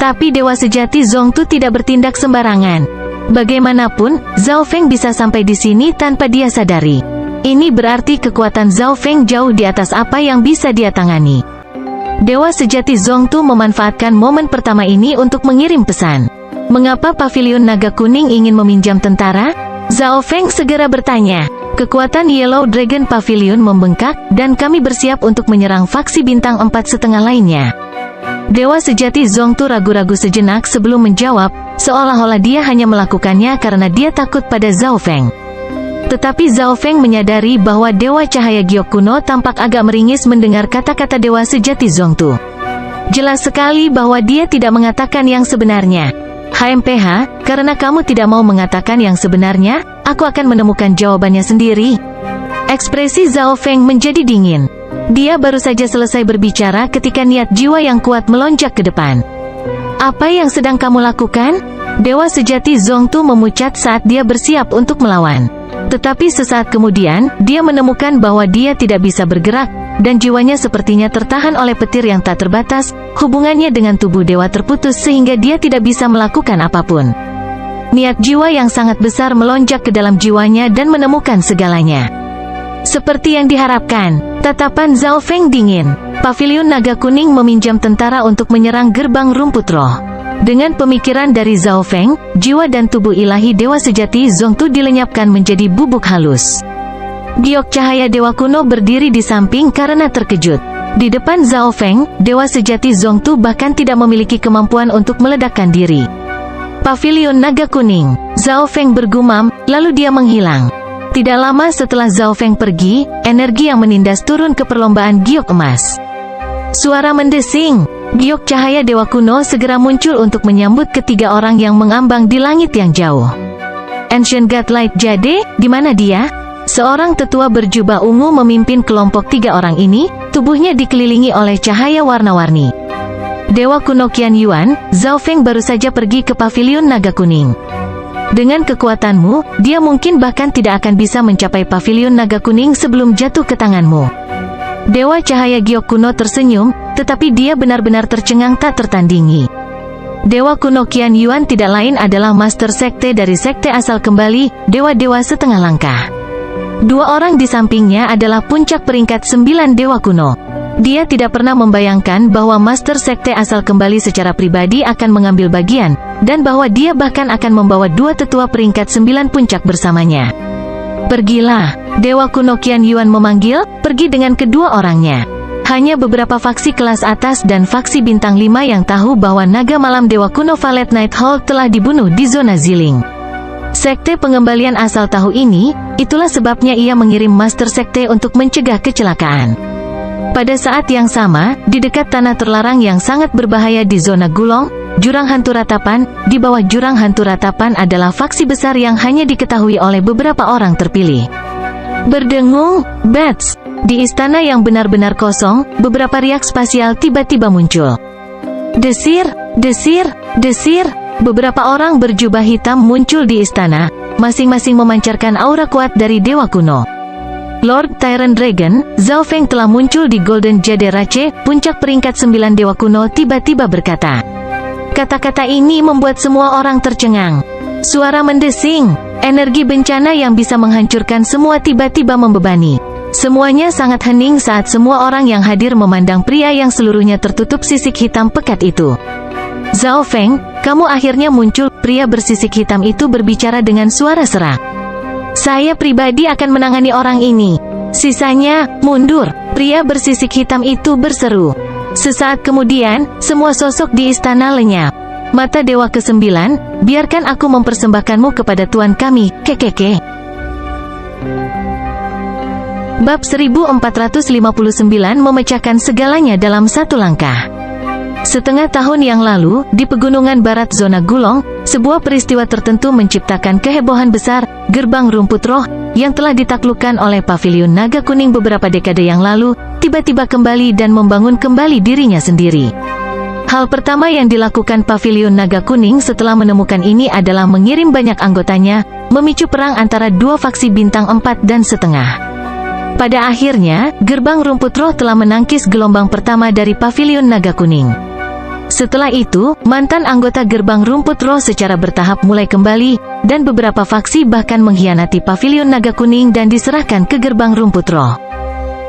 Tapi Dewa sejati Zongtu tidak bertindak sembarangan. Bagaimanapun, Zhao Feng bisa sampai di sini tanpa dia sadari. Ini berarti kekuatan Zhao Feng jauh di atas apa yang bisa dia tangani. Dewa sejati Zongtu memanfaatkan momen pertama ini untuk mengirim pesan. Mengapa paviliun naga kuning ingin meminjam tentara? Zhao Feng segera bertanya. Kekuatan Yellow Dragon Pavilion membengkak, dan kami bersiap untuk menyerang faksi bintang 4,5 lainnya. Dewa sejati Zongtu ragu-ragu sejenak sebelum menjawab, seolah-olah dia hanya melakukannya karena dia takut pada Zhao Feng. Tetapi Zhao Feng menyadari bahwa Dewa Cahaya Giok kuno tampak agak meringis mendengar kata-kata Dewa sejati Zongtu. Jelas sekali bahwa dia tidak mengatakan yang sebenarnya. HMPH, karena kamu tidak mau mengatakan yang sebenarnya, aku akan menemukan jawabannya sendiri. Ekspresi Zhao Feng menjadi dingin. Dia baru saja selesai berbicara ketika niat jiwa yang kuat melonjak ke depan. Apa yang sedang kamu lakukan? Dewa sejati Zongtu memucat saat dia bersiap untuk melawan. Tetapi sesaat kemudian, dia menemukan bahwa dia tidak bisa bergerak, dan jiwanya sepertinya tertahan oleh petir yang tak terbatas, hubungannya dengan tubuh dewa terputus sehingga dia tidak bisa melakukan apapun. Niat jiwa yang sangat besar melonjak ke dalam jiwanya dan menemukan segalanya. Seperti yang diharapkan, tatapan Zhao Feng dingin. Paviliun naga kuning meminjam tentara untuk menyerang gerbang rumput roh. Dengan pemikiran dari Zhao Feng, jiwa dan tubuh ilahi Dewa sejati Zongtu dilenyapkan menjadi bubuk halus. Giok cahaya dewa kuno berdiri di samping karena terkejut. Di depan Zhao Feng, Dewa sejati Zongtu bahkan tidak memiliki kemampuan untuk meledakkan diri. Paviliun naga kuning. Zhao Feng bergumam, lalu dia menghilang. Tidak lama setelah Zhao Feng pergi, energi yang menindas turun ke perlombaan giok emas. Suara mendesing. Giok cahaya dewa kuno segera muncul untuk menyambut ketiga orang yang mengambang di langit yang jauh. Ancient Godlight Jade, di mana dia? Seorang tetua berjubah ungu memimpin kelompok 3 orang ini, tubuhnya dikelilingi oleh cahaya warna-warni. Dewa kuno Qian Yuan, Zhao Feng baru saja pergi ke paviliun naga kuning. Dengan kekuatanmu, dia mungkin bahkan tidak akan bisa mencapai paviliun naga kuning sebelum jatuh ke tanganmu. Dewa cahaya giok kuno tersenyum, tetapi dia benar-benar tercengang tak tertandingi. Dewa kuno Qian Yuan tidak lain adalah master sekte dari sekte asal kembali, dewa-dewa setengah langkah. 2 orang di sampingnya adalah puncak peringkat 9 dewa kuno. Dia tidak pernah membayangkan bahwa master sekte asal kembali secara pribadi akan mengambil bagian, dan bahwa dia bahkan akan membawa 2 tetua peringkat 9 puncak bersamanya. Pergilah, Dewa kuno Qian Yuan memanggil, pergi dengan kedua orangnya. Hanya beberapa faksi kelas atas dan faksi bintang 5 yang tahu bahwa naga malam Dewa kuno Valet Nighthold telah dibunuh di zona Ziling. Sekte pengembalian asal tahu ini, itulah sebabnya ia mengirim master sekte untuk mencegah kecelakaan. Pada saat yang sama, di dekat tanah terlarang yang sangat berbahaya di zona Gulong, Jurang Hantu Ratapan, di bawah Jurang Hantu Ratapan adalah faksi besar yang hanya diketahui oleh beberapa orang terpilih. Berdengung, bats. Di istana yang benar-benar kosong, beberapa riak spasial tiba-tiba muncul. Desir, desir, desir. Beberapa orang berjubah hitam muncul di istana, masing-masing memancarkan aura kuat dari dewa kuno. Lord Tyrant Dragon, Zhao Feng telah muncul di Golden Jade Rache, puncak peringkat 9 dewa kuno tiba-tiba berkata. Kata-kata ini membuat semua orang tercengang. Suara mendesing, energi bencana yang bisa menghancurkan semua tiba-tiba membebani. Semuanya sangat hening saat semua orang yang hadir memandang pria yang seluruhnya tertutup sisik hitam pekat itu. Zhao Feng, kamu akhirnya muncul. Pria bersisik hitam itu berbicara dengan suara serak. Saya pribadi akan menangani orang ini. Sisanya, mundur. Pria bersisik hitam itu berseru. Sesaat kemudian, semua sosok di istana lenyap. Mata Dewa ke-9, biarkan aku mempersembahkanmu kepada Tuan kami, kekeke. Bab 1459 memecahkan segalanya dalam satu langkah. Setengah tahun yang lalu, di pegunungan barat zona Gulong, sebuah peristiwa tertentu menciptakan kehebohan besar. Gerbang rumput roh, yang telah ditaklukkan oleh Paviliun Naga Kuning beberapa dekade yang lalu, tiba-tiba kembali dan membangun kembali dirinya sendiri. Hal pertama yang dilakukan Paviliun Naga Kuning setelah menemukan ini adalah mengirim banyak anggotanya, memicu perang antara dua faksi bintang 4 dan setengah. Pada akhirnya, gerbang rumput roh telah menangkis gelombang pertama dari Paviliun Naga Kuning. Setelah itu, mantan anggota gerbang rumput roh secara bertahap mulai kembali, dan beberapa faksi bahkan mengkhianati Paviliun Naga Kuning dan diserahkan ke gerbang rumput roh.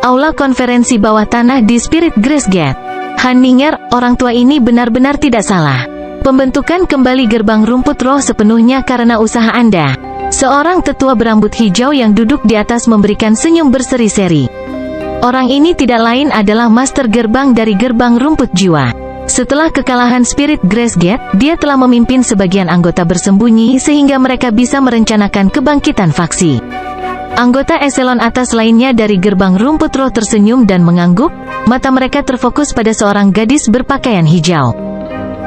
Aula konferensi bawah tanah di Spirit Grace Gate. Han Ninger, orang tua ini benar-benar tidak salah. Pembentukan kembali gerbang rumput roh sepenuhnya karena usaha Anda. Seorang tetua berambut hijau yang duduk di atas memberikan senyum berseri-seri. Orang ini tidak lain adalah master gerbang dari gerbang rumput jiwa. Setelah kekalahan Spirit Grace Gate, dia telah memimpin sebagian anggota bersembunyi sehingga mereka bisa merencanakan kebangkitan faksi. Anggota eselon atas lainnya dari gerbang rumput roh tersenyum dan mengangguk, mata mereka terfokus pada seorang gadis berpakaian hijau.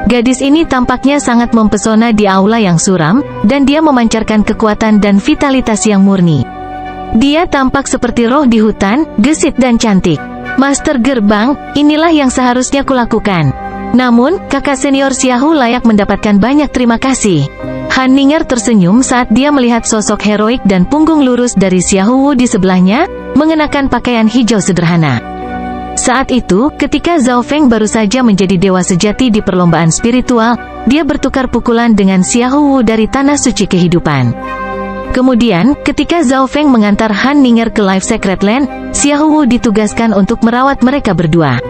Gadis ini tampaknya sangat mempesona di aula yang suram, dan dia memancarkan kekuatan dan vitalitas yang murni. Dia tampak seperti roh di hutan, gesit dan cantik. Master gerbang, inilah yang seharusnya kulakukan. Namun, kakak senior Xiaohu layak mendapatkan banyak terima kasih. Han Ninger tersenyum saat dia melihat sosok heroik dan punggung lurus dari Xiaohu di sebelahnya, mengenakan pakaian hijau sederhana. Saat itu, ketika Zhao Feng baru saja menjadi dewa sejati di perlombaan spiritual, dia bertukar pukulan dengan Xiaohu dari tanah suci kehidupan. Kemudian, ketika Zhao Feng mengantar Han Ninger ke Life Secret Land, Xiaohu ditugaskan untuk merawat mereka berdua.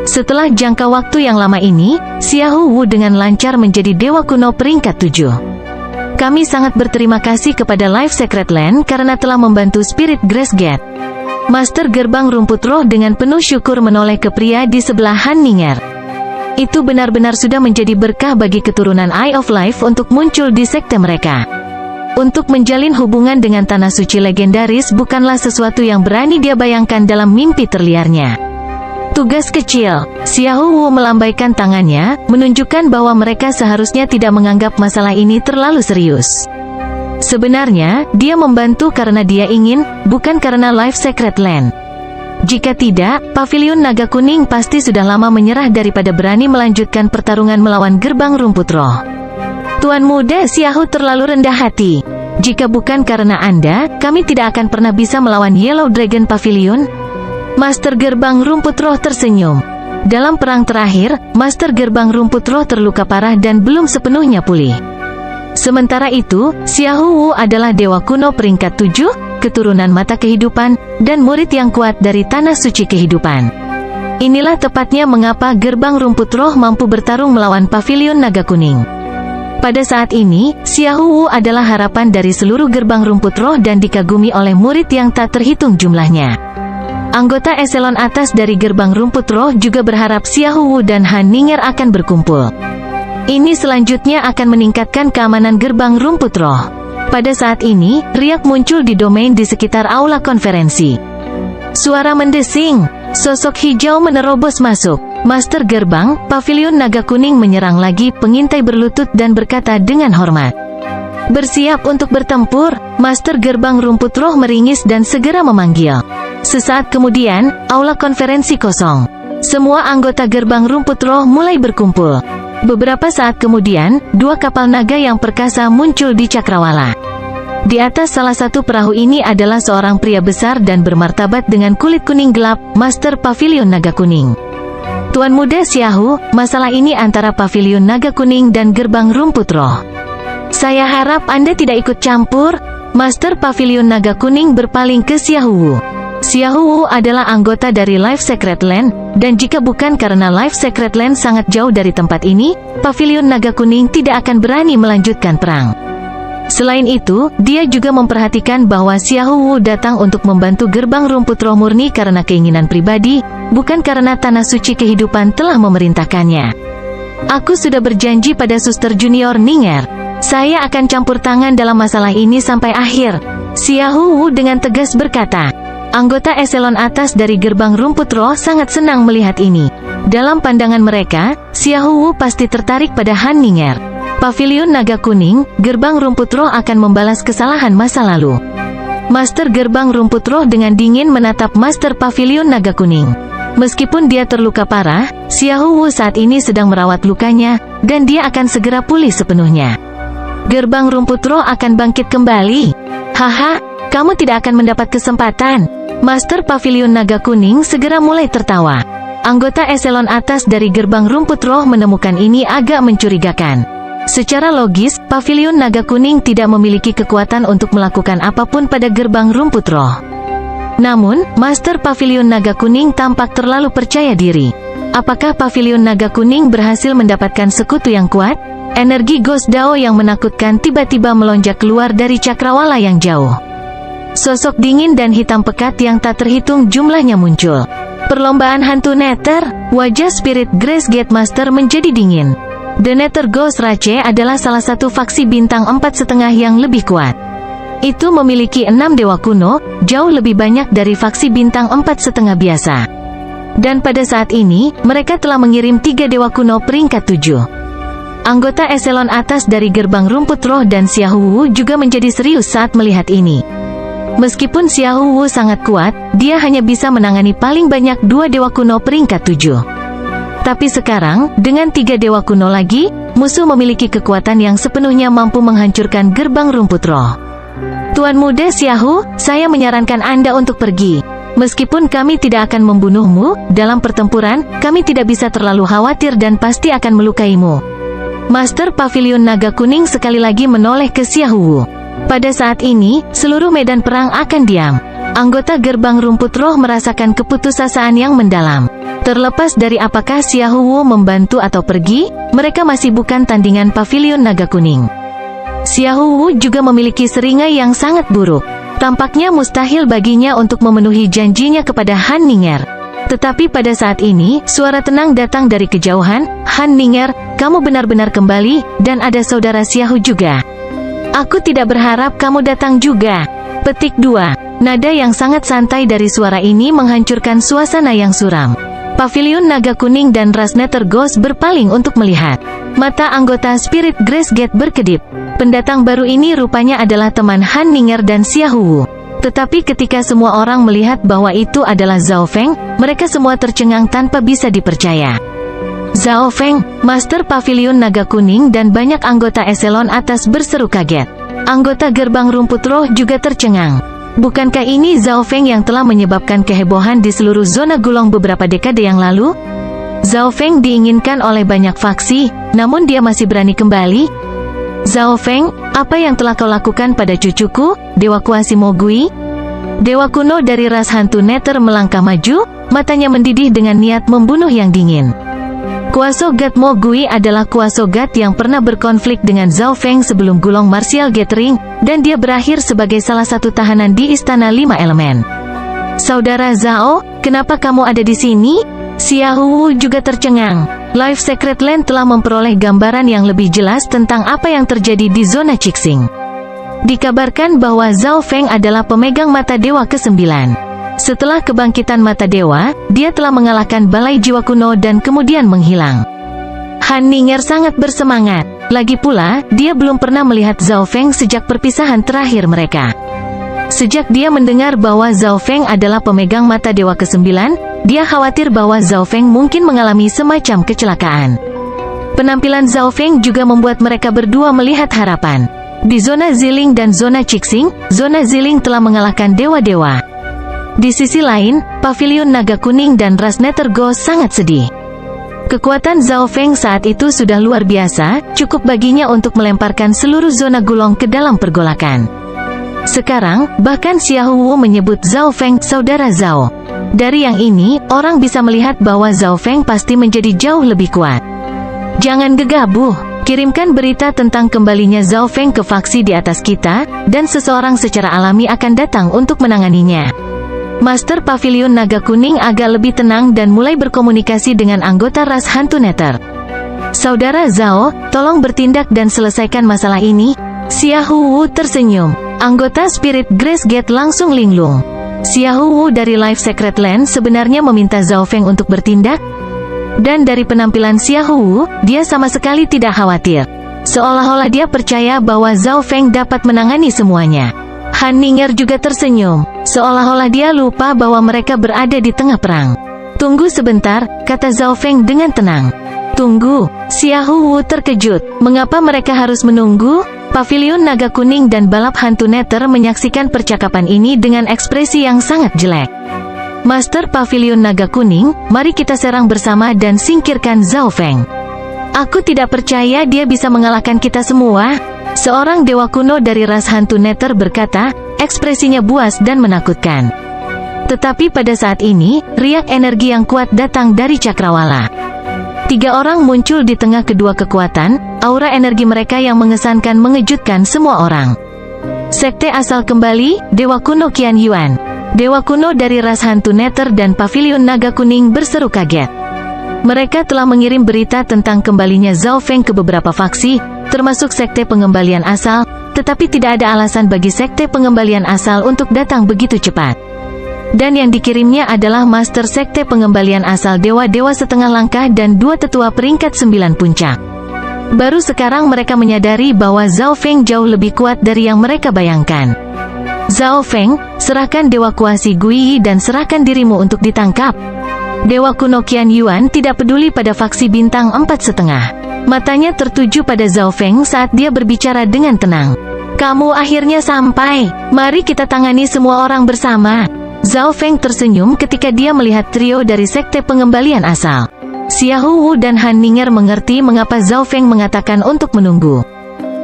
Setelah jangka waktu yang lama ini, Xiaohu dengan lancar menjadi dewa kuno peringkat 7. Kami sangat berterima kasih kepada Life Secret Land karena telah membantu Spirit Grace Gate. Master gerbang rumput roh dengan penuh syukur menoleh ke pria di sebelah Han Ninger. Itu benar-benar sudah menjadi berkah bagi keturunan Eye of Life untuk muncul di sekte mereka. Untuk menjalin hubungan dengan tanah suci legendaris bukanlah sesuatu yang berani dia bayangkan dalam mimpi terliarnya. Tugas kecil, Xiaohu melambaikan tangannya, menunjukkan bahwa mereka seharusnya tidak menganggap masalah ini terlalu serius. Sebenarnya, dia membantu karena dia ingin, bukan karena Life Secret Land. Jika tidak, Paviliun Naga Kuning pasti sudah lama menyerah daripada berani melanjutkan pertarungan melawan gerbang rumput roh. Tuan muda Xiaohu terlalu rendah hati. Jika bukan karena Anda, kami tidak akan pernah bisa melawan Yellow Dragon Pavilion. Master gerbang rumput roh tersenyum. Dalam perang terakhir, Master gerbang rumput roh terluka parah dan belum sepenuhnya pulih. Sementara itu, Xiaohu adalah dewa kuno peringkat 7, keturunan mata kehidupan, dan murid yang kuat dari tanah suci kehidupan. Inilah tepatnya mengapa gerbang rumput roh mampu bertarung melawan Paviliun Naga Kuning. Pada saat ini, Xiaohu adalah harapan dari seluruh gerbang rumput roh dan dikagumi oleh murid yang tak terhitung jumlahnya. Anggota eselon atas dari gerbang rumput roh juga berharap Xiaohu dan Han Ninger akan berkumpul. Ini selanjutnya akan meningkatkan keamanan gerbang rumput roh. Pada saat ini, riak muncul di domain di sekitar aula konferensi. Suara mendesing, sosok hijau menerobos masuk. Master gerbang, Paviliun Naga Kuning menyerang lagi. Pengintai berlutut dan berkata dengan hormat. Bersiap untuk bertempur. Master gerbang rumput roh meringis dan segera memanggil. Sesaat kemudian, aula konferensi kosong. Semua anggota gerbang rumput roh mulai berkumpul. Beberapa saat kemudian, dua kapal naga yang perkasa muncul di cakrawala. Di atas salah satu perahu ini adalah seorang pria besar dan bermartabat dengan kulit kuning gelap, Master Paviliun Naga Kuning. Tuan muda Xiaohu, masalah ini antara Paviliun Naga Kuning dan gerbang rumput roh. Saya harap Anda tidak ikut campur. Master Pavilion Naga Kuning berpaling ke Xiaowu. Xiaowu adalah anggota dari Life Secret Land, dan jika bukan karena Life Secret Land sangat jauh dari tempat ini, Pavilion Naga Kuning tidak akan berani melanjutkan perang. Selain itu, dia juga memperhatikan bahwa Xiaowu datang untuk membantu gerbang rumput roh murni karena keinginan pribadi, bukan karena tanah suci kehidupan telah memerintahkannya. Aku sudah berjanji pada Suster Junior Ninger. Saya akan campur tangan dalam masalah ini sampai akhir. Xiaowu dengan tegas berkata. Anggota eselon atas dari gerbang rumput roh sangat senang melihat ini. Dalam pandangan mereka, Xiaowu pasti tertarik pada Han Ninger. Pavilion Naga Kuning, gerbang rumput roh akan membalas kesalahan masa lalu. Master gerbang rumput roh dengan dingin menatap Master Pavilion Naga Kuning. Meskipun dia terluka parah, Xiaowu saat ini sedang merawat lukanya, dan dia akan segera pulih sepenuhnya. Gerbang rumput roh akan bangkit kembali. Haha, kamu tidak akan mendapat kesempatan. Master Pavilion Naga Kuning segera mulai tertawa. Anggota eselon atas dari gerbang rumput roh menemukan ini agak mencurigakan. Secara logis, Pavilion Naga Kuning tidak memiliki kekuatan untuk melakukan apapun pada gerbang rumput roh. Namun, Master Pavilion Naga Kuning tampak terlalu percaya diri. Apakah Pavilion Naga Kuning berhasil mendapatkan sekutu yang kuat? Energi Ghost Dao yang menakutkan tiba-tiba melonjak keluar dari cakrawala yang jauh. Sosok dingin dan hitam pekat yang tak terhitung jumlahnya muncul. Perlombaan hantu Nether, wajah Spirit Grace Gate Master menjadi dingin. The Nether Ghost Rache adalah salah satu faksi bintang 4,5 yang lebih kuat. Itu memiliki 6 dewa kuno, jauh lebih banyak dari faksi bintang 4,5 biasa. Dan pada saat ini, mereka telah mengirim 3 dewa kuno peringkat 7. Anggota eselon atas dari gerbang rumput roh dan Xiaowu juga menjadi serius saat melihat ini. Meskipun Xiaowu sangat kuat, dia hanya bisa menangani paling banyak 2 dewa kuno peringkat 7. Tapi sekarang, dengan 3 dewa kuno lagi, musuh memiliki kekuatan yang sepenuhnya mampu menghancurkan gerbang rumput roh. Tuan Muda Xiaowu, saya menyarankan Anda untuk pergi. Meskipun kami tidak akan membunuhmu, dalam pertempuran, kami tidak bisa terlalu khawatir dan pasti akan melukaimu. Master Pavilion Naga Kuning sekali lagi menoleh ke Xiaowu. Pada saat ini, seluruh medan perang akan diam. Anggota gerbang rumput roh merasakan keputusasaan yang mendalam. Terlepas dari apakah Xiaowu membantu atau pergi, mereka masih bukan tandingan Pavilion Naga Kuning. Xiaowu juga memiliki seringai yang sangat buruk. Tampaknya mustahil baginya untuk memenuhi janjinya kepada Han Ninger. Tetapi pada saat ini, suara tenang datang dari kejauhan. Han Ninger, kamu benar-benar kembali, dan ada saudara Xiaowu juga. Aku tidak berharap kamu datang juga. Petik 2. Nada yang sangat santai dari suara ini menghancurkan suasana yang suram. Pavilion Naga Kuning dan ras Nether Ghost berpaling untuk melihat. Mata anggota Spirit Grace Gate berkedip. Pendatang baru ini rupanya adalah teman Han Ninger dan Xiaowu. Tetapi ketika semua orang melihat bahwa itu adalah Zhao Feng, mereka semua tercengang tanpa bisa dipercaya. Zhao Feng, Master Pavilion Naga Kuning dan banyak anggota eselon atas berseru kaget. Anggota gerbang rumput roh juga tercengang. Bukankah ini Zhao Feng yang telah menyebabkan kehebohan di seluruh zona Gulong beberapa dekade yang lalu? Zhao Feng diinginkan oleh banyak faksi, namun dia masih berani kembali. Zhao Feng, apa yang telah kau lakukan pada cucuku, Dewa Kuasi Mogui? Dewa kuno dari ras hantu Nether melangkah maju, matanya mendidih dengan niat membunuh yang dingin. Kuasogat Mogui adalah Kuasogat yang pernah berkonflik dengan Zhao Feng sebelum Gulong Martial Gathering, dan dia berakhir sebagai salah satu tahanan di Istana 5 Elemen. Saudara Zhao, kenapa kamu ada di sini? Xiaowu juga tercengang. Life Secret Land telah memperoleh gambaran yang lebih jelas tentang apa yang terjadi di zona Cixing. Dikabarkan bahwa Zhao Feng adalah pemegang mata dewa ke-9. Setelah kebangkitan mata dewa, dia telah mengalahkan balai jiwa kuno dan kemudian menghilang. Han Ninger sangat bersemangat. Lagi pula, dia belum pernah melihat Zhao Feng sejak perpisahan terakhir mereka. Sejak dia mendengar bahwa Zhao Feng adalah pemegang mata dewa ke-9, dia khawatir bahwa Zhao Feng mungkin mengalami semacam kecelakaan. Penampilan Zhao Feng juga membuat mereka berdua melihat harapan. Di zona Ziling dan zona Cixing, zona Ziling telah mengalahkan dewa-dewa. Di sisi lain, Pavilion Naga Kuning dan ras Nether Ghost sangat sedih. Kekuatan Zhao Feng saat itu sudah luar biasa, cukup baginya untuk melemparkan seluruh zona gulong ke dalam pergolakan. Sekarang, bahkan Xiahou Wu menyebut Zhao Feng saudara Zhao. Dari yang ini, orang bisa melihat bahwa Zhao Feng pasti menjadi jauh lebih kuat. Jangan gegabah, kirimkan berita tentang kembalinya Zhao Feng ke faksi di atas kita, dan seseorang secara alami akan datang untuk menanganinya. Master Pavilion Naga Kuning agak lebih tenang dan mulai berkomunikasi dengan anggota ras hantu Nether. Saudara Zhao, tolong bertindak dan selesaikan masalah ini. Xiahou Wu tersenyum. Anggota Spirit Grace Gate langsung linglung. Xiahou Wu dari Life Secret Land sebenarnya meminta Zhao Feng untuk bertindak. Dan dari penampilan Xiahou Wu, dia sama sekali tidak khawatir. Seolah-olah dia percaya bahwa Zhao Feng dapat menangani semuanya. Han Ning'er juga tersenyum. Seolah-olah dia lupa bahwa mereka berada di tengah perang. Tunggu sebentar, kata Zhao Feng dengan tenang. Tunggu, Xiahou Wu terkejut. Mengapa mereka harus menunggu? Pavilion Naga Kuning dan balap hantu Nether menyaksikan percakapan ini dengan ekspresi yang sangat jelek. Master Pavilion Naga Kuning, mari kita serang bersama dan singkirkan Zhao Feng. Aku tidak percaya dia bisa mengalahkan kita semua. Seorang dewa kuno dari ras hantu Nether berkata, ekspresinya buas dan menakutkan. Tetapi pada saat ini, riak energi yang kuat datang dari Cakrawala. 3 orang muncul di tengah kedua kekuatan, aura energi mereka yang mengesankan mengejutkan semua orang. Sekte asal kembali, Dewa Kuno Qian Yuan. Dewa kuno dari ras hantu Nether dan Pavilion Naga Kuning berseru kaget. Mereka telah mengirim berita tentang kembalinya Zhao Feng ke beberapa faksi, termasuk Sekte Pengembalian Asal, tetapi tidak ada alasan bagi Sekte Pengembalian Asal untuk datang begitu cepat. Dan yang dikirimnya adalah Master Sekte Pengembalian Asal Dewa-Dewa Setengah Langkah dan 2 tetua peringkat 9 puncak. Baru sekarang mereka menyadari bahwa Zhao Feng jauh lebih kuat dari yang mereka bayangkan. Zhao Feng, serahkan Dewa Kuasi Gui Yi dan serahkan dirimu untuk ditangkap. Dewa kuno Qian Yuan tidak peduli pada faksi bintang 4,5. Matanya tertuju pada Zhao Feng saat dia berbicara dengan tenang. Kamu akhirnya sampai. Mari kita tangani semua orang bersama. Zhao Feng tersenyum ketika dia melihat trio dari Sekte Pengembalian Asal. Xiahou Wu dan Han Ning'er mengerti mengapa Zhao Feng mengatakan untuk menunggu.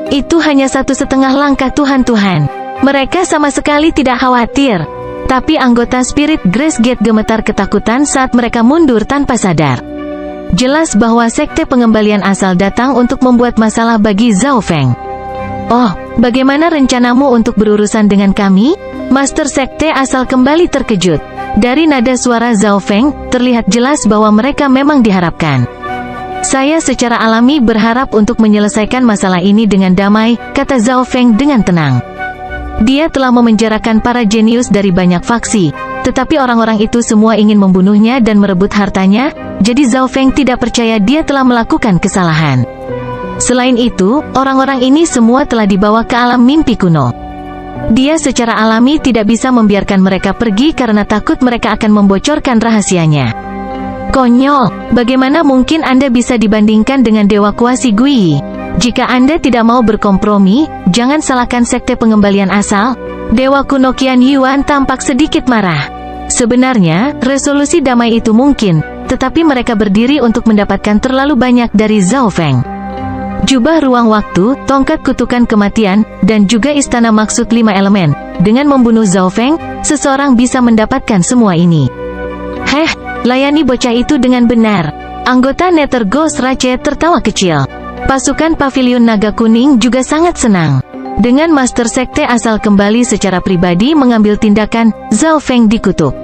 Itu hanya 1,5 langkah Tuhan. Mereka sama sekali tidak khawatir. Tapi anggota Spirit Grace Gate gemetar ketakutan saat mereka mundur tanpa sadar. Jelas bahwa Sekte Pengembalian Asal datang untuk membuat masalah bagi Zhao Feng. Oh, bagaimana rencanamu untuk berurusan dengan kami? Master Sekte Asal kembali terkejut. Dari nada suara Zhao Feng, terlihat jelas bahwa mereka memang diharapkan. Saya secara alami berharap untuk menyelesaikan masalah ini dengan damai, kata Zhao Feng dengan tenang. Dia telah memenjarakan para jenius dari banyak faksi, tetapi orang-orang itu semua ingin membunuhnya dan merebut hartanya, jadi Zhao Feng tidak percaya dia telah melakukan kesalahan. Selain itu, orang-orang ini semua telah dibawa ke alam mimpi kuno. Dia secara alami tidak bisa membiarkan mereka pergi karena takut mereka akan membocorkan rahasianya. Konyol, bagaimana mungkin Anda bisa dibandingkan dengan Dewa Kuasi Gui Yi? Jika Anda tidak mau berkompromi, jangan salahkan Sekte Pengembalian Asal. Dewa kuno Qian Yuan tampak sedikit marah. Sebenarnya, resolusi damai itu mungkin, tetapi mereka berdiri untuk mendapatkan terlalu banyak dari Zhao Feng. Jubah ruang waktu, tongkat kutukan kematian, dan juga istana maksud 5 elemen. Dengan membunuh Zhao Feng, seseorang bisa mendapatkan semua ini. Heh, layani bocah itu dengan benar. Anggota Nether Ghost Rache tertawa kecil. Pasukan Pavilion Naga Kuning juga sangat senang. Dengan Master Sekte Asal kembali secara pribadi mengambil tindakan, Zhao Feng dikutuk.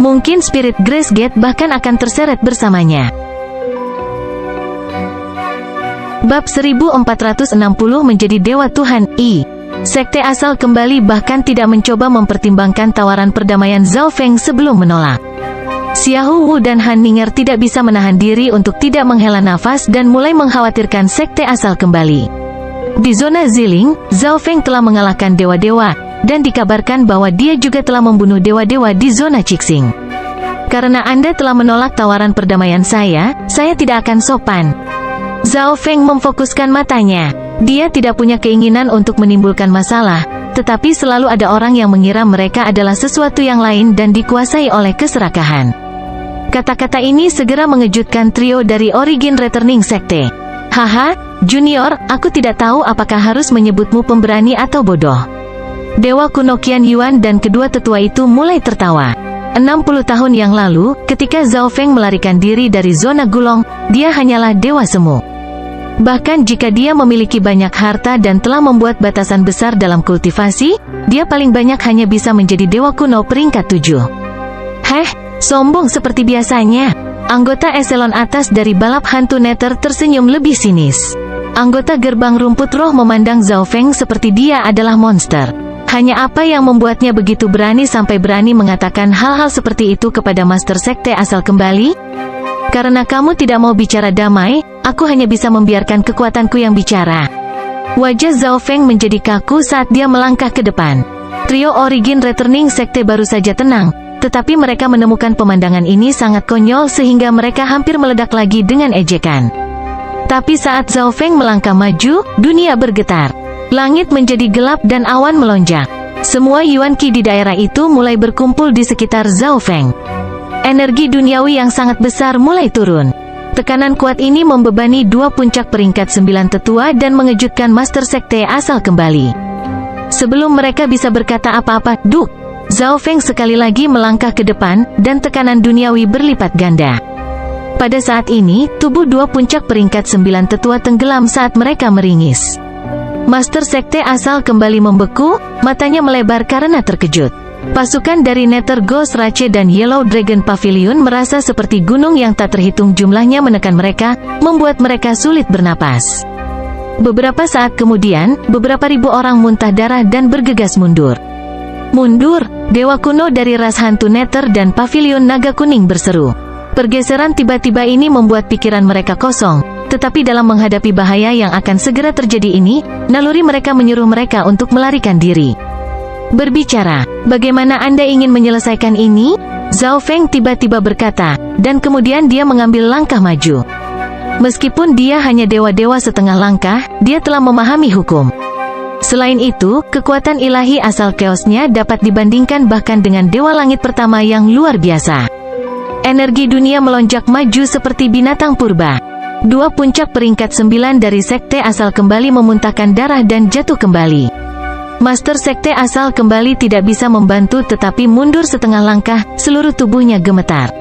Mungkin Spirit Grace Gate bahkan akan terseret bersamanya. Bab 1460 menjadi Dewa Tuhan I. Sekte Asal kembali bahkan tidak mencoba mempertimbangkan tawaran perdamaian Zhao Feng sebelum menolak. Xiahou Wu dan Han Ning'er tidak bisa menahan diri untuk tidak menghela nafas dan mulai mengkhawatirkan Sekte Asal kembali. Di zona Ziling, Zhao Feng telah mengalahkan dewa-dewa, dan dikabarkan bahwa dia juga telah membunuh dewa-dewa di zona Cixing. Karena Anda telah menolak tawaran perdamaian saya tidak akan sopan. Zhao Feng memfokuskan matanya. Dia tidak punya keinginan untuk menimbulkan masalah, tetapi selalu ada orang yang mengira mereka adalah sesuatu yang lain dan dikuasai oleh keserakahan. Kata-kata ini segera mengejutkan trio dari Origin Returning Sekte. Haha, Junior, aku tidak tahu apakah harus menyebutmu pemberani atau bodoh. Dewa kuno Qian Yuan dan kedua tetua itu mulai tertawa. 60 tahun yang lalu, ketika Zhao Feng melarikan diri dari zona Gulong, dia hanyalah dewa semu. Bahkan jika dia memiliki banyak harta dan telah membuat batasan besar dalam kultivasi, dia paling banyak hanya bisa menjadi dewa kuno peringkat 7. Heh, sombong seperti biasanya. Anggota eselon atas dari balap hantu Nether tersenyum lebih sinis. Anggota gerbang rumput roh memandang Zhao Feng seperti dia adalah monster. Hanya apa yang membuatnya begitu berani sampai berani mengatakan hal-hal seperti itu kepada Master Sekte asal kembali? Karena kamu tidak mau bicara damai, aku hanya bisa membiarkan kekuatanku yang bicara. Wajah Zhao Feng menjadi kaku saat dia melangkah ke depan. Trio Origin Returning Sekte baru saja tenang, tetapi mereka menemukan pemandangan ini sangat konyol sehingga mereka hampir meledak lagi dengan ejekan. Tapi saat Zhao Feng melangkah maju, dunia bergetar. Langit menjadi gelap dan awan melonjak. Semua Yuan Qi di daerah itu mulai berkumpul di sekitar Zhao Feng. Energi duniawi yang sangat besar mulai turun. Tekanan kuat ini membebani dua puncak peringkat 9 tetua dan mengejutkan Master Sekte asal kembali. Sebelum mereka bisa berkata apa-apa, duk! Zhao Feng sekali lagi melangkah ke depan, dan tekanan duniawi berlipat ganda. Pada saat ini, tubuh dua puncak peringkat 9 tetua tenggelam saat mereka meringis. Master Sekte asal kembali membeku, matanya melebar karena terkejut. Pasukan dari Nether Ghost Rache dan Yellow Dragon Pavilion merasa seperti gunung yang tak terhitung jumlahnya menekan mereka, membuat mereka sulit bernapas. Beberapa saat kemudian, beberapa ribu orang muntah darah dan bergegas mundur. Mundur, dewa kuno dari ras hantu Nether dan Pavilion Naga Kuning berseru. Pergeseran tiba-tiba ini membuat pikiran mereka kosong, tetapi dalam menghadapi bahaya yang akan segera terjadi ini, naluri mereka menyuruh mereka untuk melarikan diri. Berbicara, bagaimana Anda ingin menyelesaikan ini? Zhao Feng tiba-tiba berkata, dan kemudian dia mengambil langkah maju. Meskipun dia hanya dewa-dewa setengah langkah, dia telah memahami hukum. Selain itu, kekuatan ilahi asal chaosnya dapat dibandingkan bahkan dengan dewa langit pertama yang luar biasa. Energi dunia melonjak maju seperti binatang purba. Dua puncak peringkat 9 dari sekte asal kembali memuntahkan darah dan jatuh kembali. Master Sekte asal kembali tidak bisa membantu tetapi mundur setengah langkah, seluruh tubuhnya gemetar.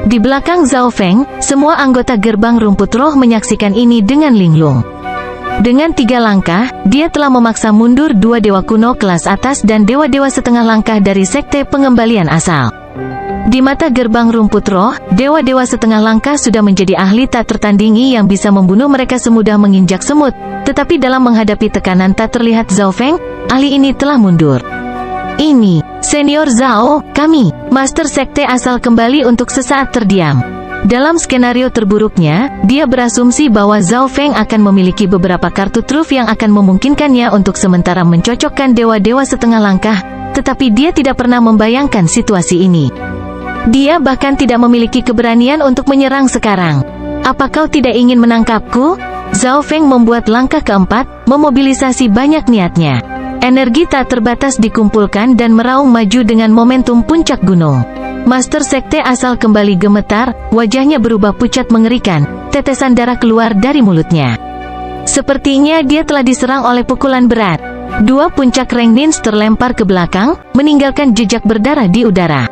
Di belakang Zhao Feng, semua anggota gerbang rumput roh menyaksikan ini dengan linglung. Dengan 3 langkah, dia telah memaksa mundur dua dewa kuno kelas atas dan dewa-dewa setengah langkah dari sekte pengembalian asal. Di mata gerbang rumput roh, dewa-dewa setengah langkah sudah menjadi ahli tak tertandingi yang bisa membunuh mereka semudah menginjak semut. Tetapi dalam menghadapi tekanan tak terlihat Zhao Feng, ahli ini telah mundur. Ini, Senior Zhao, kami, Master Sekte asal kembali untuk sesaat terdiam. Dalam skenario terburuknya, dia berasumsi bahwa Zhao Feng akan memiliki beberapa kartu truf yang akan memungkinkannya untuk sementara mencocokkan dewa-dewa setengah langkah, tetapi dia tidak pernah membayangkan situasi ini. Dia bahkan tidak memiliki keberanian untuk menyerang sekarang. Apa kau tidak ingin menangkapku? Zhao Feng membuat langkah keempat, memobilisasi banyak niatnya. Energi tak terbatas dikumpulkan dan meraung maju dengan momentum puncak gunung. Master Sekte asal kembali gemetar, wajahnya berubah pucat mengerikan, tetesan darah keluar dari mulutnya. Sepertinya dia telah diserang oleh pukulan berat. Dua puncak Rengnins terlempar ke belakang, meninggalkan jejak berdarah di udara.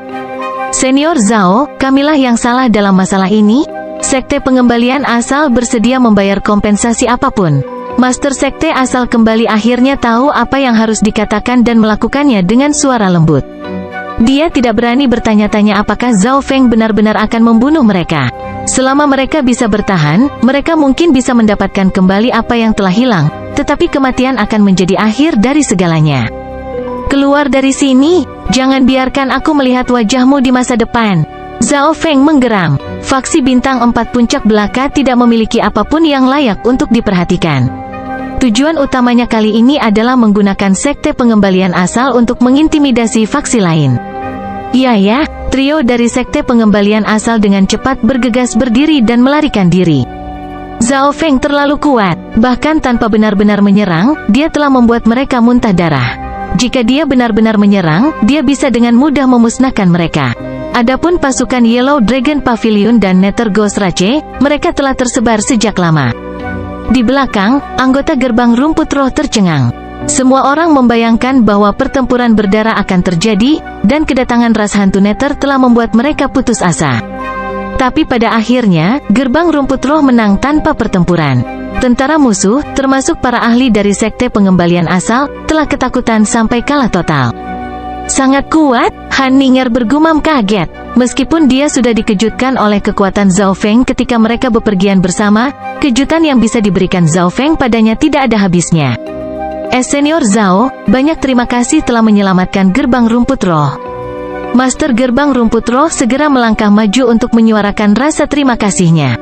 Senior Zhao, kamilah yang salah dalam masalah ini. Sekte pengembalian asal bersedia membayar kompensasi apapun. Master Sekte asal kembali akhirnya tahu apa yang harus dikatakan dan melakukannya dengan suara lembut. Dia tidak berani bertanya-tanya apakah Zhao Feng benar-benar akan membunuh mereka. Selama mereka bisa bertahan, mereka mungkin bisa mendapatkan kembali apa yang telah hilang, tetapi kematian akan menjadi akhir dari segalanya. Keluar dari sini, jangan biarkan aku melihat wajahmu di masa depan. Zhao Feng menggeram. Faksi bintang 4 puncak belaka tidak memiliki apapun yang layak untuk diperhatikan. Tujuan utamanya kali ini adalah menggunakan sekte pengembalian asal untuk mengintimidasi faksi lain. Ya, trio dari sekte pengembalian asal dengan cepat bergegas berdiri dan melarikan diri. Zhao Feng terlalu kuat, bahkan tanpa benar-benar menyerang, dia telah membuat mereka muntah darah. Jika dia benar-benar menyerang, dia bisa dengan mudah memusnahkan mereka. Adapun pasukan Yellow Dragon Pavilion dan Nether Ghost Rache, mereka telah tersebar sejak lama. Di belakang, anggota gerbang rumput roh tercengang. Semua orang membayangkan bahwa pertempuran berdarah akan terjadi, dan kedatangan ras hantu Nether telah membuat mereka putus asa. Tapi pada akhirnya, gerbang rumput roh menang tanpa pertempuran. Tentara musuh, termasuk para ahli dari sekte pengembalian asal, telah ketakutan sampai kalah total. Sangat kuat, Han Ning'er bergumam kaget. Meskipun dia sudah dikejutkan oleh kekuatan Zhao Feng ketika mereka bepergian bersama, kejutan yang bisa diberikan Zhao Feng padanya tidak ada habisnya. Senior Zhao, banyak terima kasih telah menyelamatkan gerbang rumput roh. Master gerbang rumput roh segera melangkah maju untuk menyuarakan rasa terima kasihnya.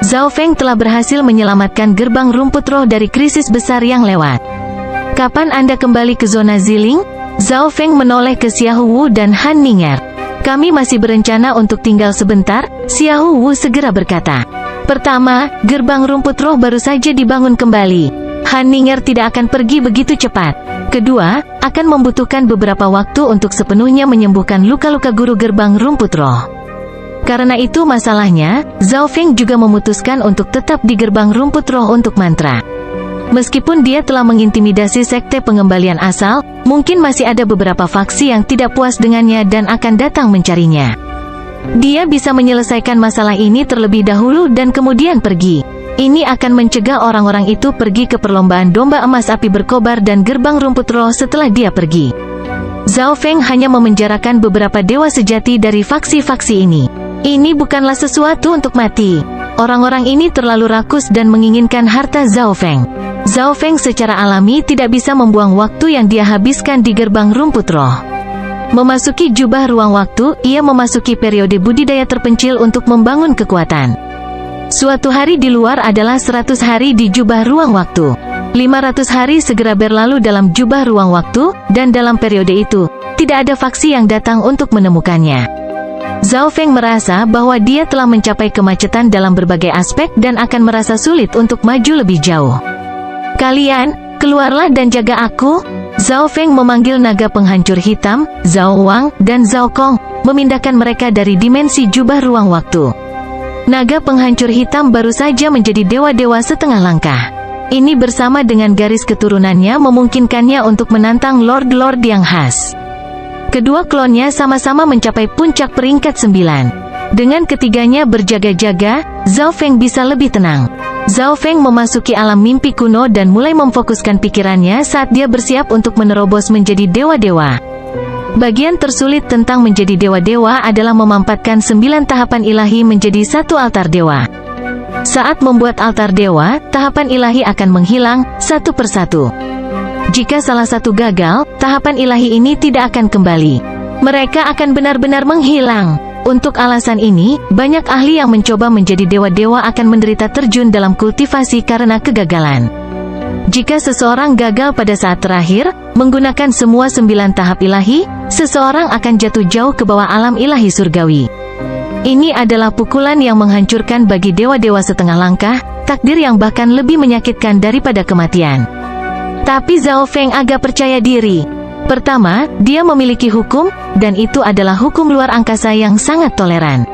Zhao Feng telah berhasil menyelamatkan gerbang rumput roh dari krisis besar yang lewat. Kapan Anda kembali ke zona Ziling? Zhao Feng menoleh ke Xiahou Wu dan Han Ning'er. Kami masih berencana untuk tinggal sebentar, Xiahou Wu segera berkata. Pertama, gerbang rumput roh baru saja dibangun kembali. Han Ning'er tidak akan pergi begitu cepat. Kedua, akan membutuhkan beberapa waktu untuk sepenuhnya menyembuhkan luka-luka guru gerbang rumput roh. Karena itu masalahnya, Zhao Feng juga memutuskan untuk tetap di gerbang rumput roh untuk mantra. Meskipun dia telah mengintimidasi sekte pengembalian asal, mungkin masih ada beberapa faksi yang tidak puas dengannya dan akan datang mencarinya. Dia bisa menyelesaikan masalah ini terlebih dahulu dan kemudian pergi. Ini akan mencegah orang-orang itu pergi ke perlombaan domba emas api berkobar dan gerbang rumput roh setelah dia pergi. Zhao Feng hanya memenjarakan beberapa dewa sejati dari faksi-faksi ini. Ini bukanlah sesuatu untuk mati. Orang-orang ini terlalu rakus dan menginginkan harta Zhao Feng. Zhao Feng secara alami tidak bisa membuang waktu yang dia habiskan di gerbang rumput roh. Memasuki jubah ruang waktu, ia memasuki periode budidaya terpencil untuk membangun kekuatan. Suatu hari di luar adalah 100 hari di jubah ruang waktu. 500 hari segera berlalu dalam jubah ruang waktu, dan dalam periode itu, tidak ada faksi yang datang untuk menemukannya. Zhao Feng merasa bahwa dia telah mencapai kemacetan dalam berbagai aspek dan akan merasa sulit untuk maju lebih jauh. Kalian, keluarlah dan jaga aku. Zhao Feng memanggil naga penghancur hitam, Zhao Wang, dan Zhao Kong, memindahkan mereka dari dimensi jubah ruang waktu. Naga penghancur hitam baru saja menjadi dewa-dewa setengah langkah. Ini bersama dengan garis keturunannya memungkinkannya untuk menantang Lord-Lord yang khas. Kedua klonnya sama-sama mencapai puncak peringkat 9. Dengan ketiganya berjaga-jaga, Zhao Feng bisa lebih tenang. Zhao Feng memasuki alam mimpi kuno dan mulai memfokuskan pikirannya saat dia bersiap untuk menerobos menjadi dewa-dewa. Bagian tersulit tentang menjadi dewa-dewa adalah memampatkan 9 tahapan ilahi menjadi satu altar dewa. Saat membuat altar dewa, tahapan ilahi akan menghilang, satu persatu. Jika salah satu gagal, tahapan ilahi ini tidak akan kembali. Mereka akan benar-benar menghilang. Untuk alasan ini, banyak ahli yang mencoba menjadi dewa-dewa akan menderita terjun dalam kultivasi karena kegagalan. Jika seseorang gagal pada saat terakhir, menggunakan semua 9 tahap ilahi, seseorang akan jatuh jauh ke bawah alam ilahi surgawi. Ini adalah pukulan yang menghancurkan bagi dewa-dewa setengah langkah, takdir yang bahkan lebih menyakitkan daripada kematian. Tapi Zhao Feng agak percaya diri. Pertama, dia memiliki hukum, dan itu adalah hukum luar angkasa yang sangat toleran.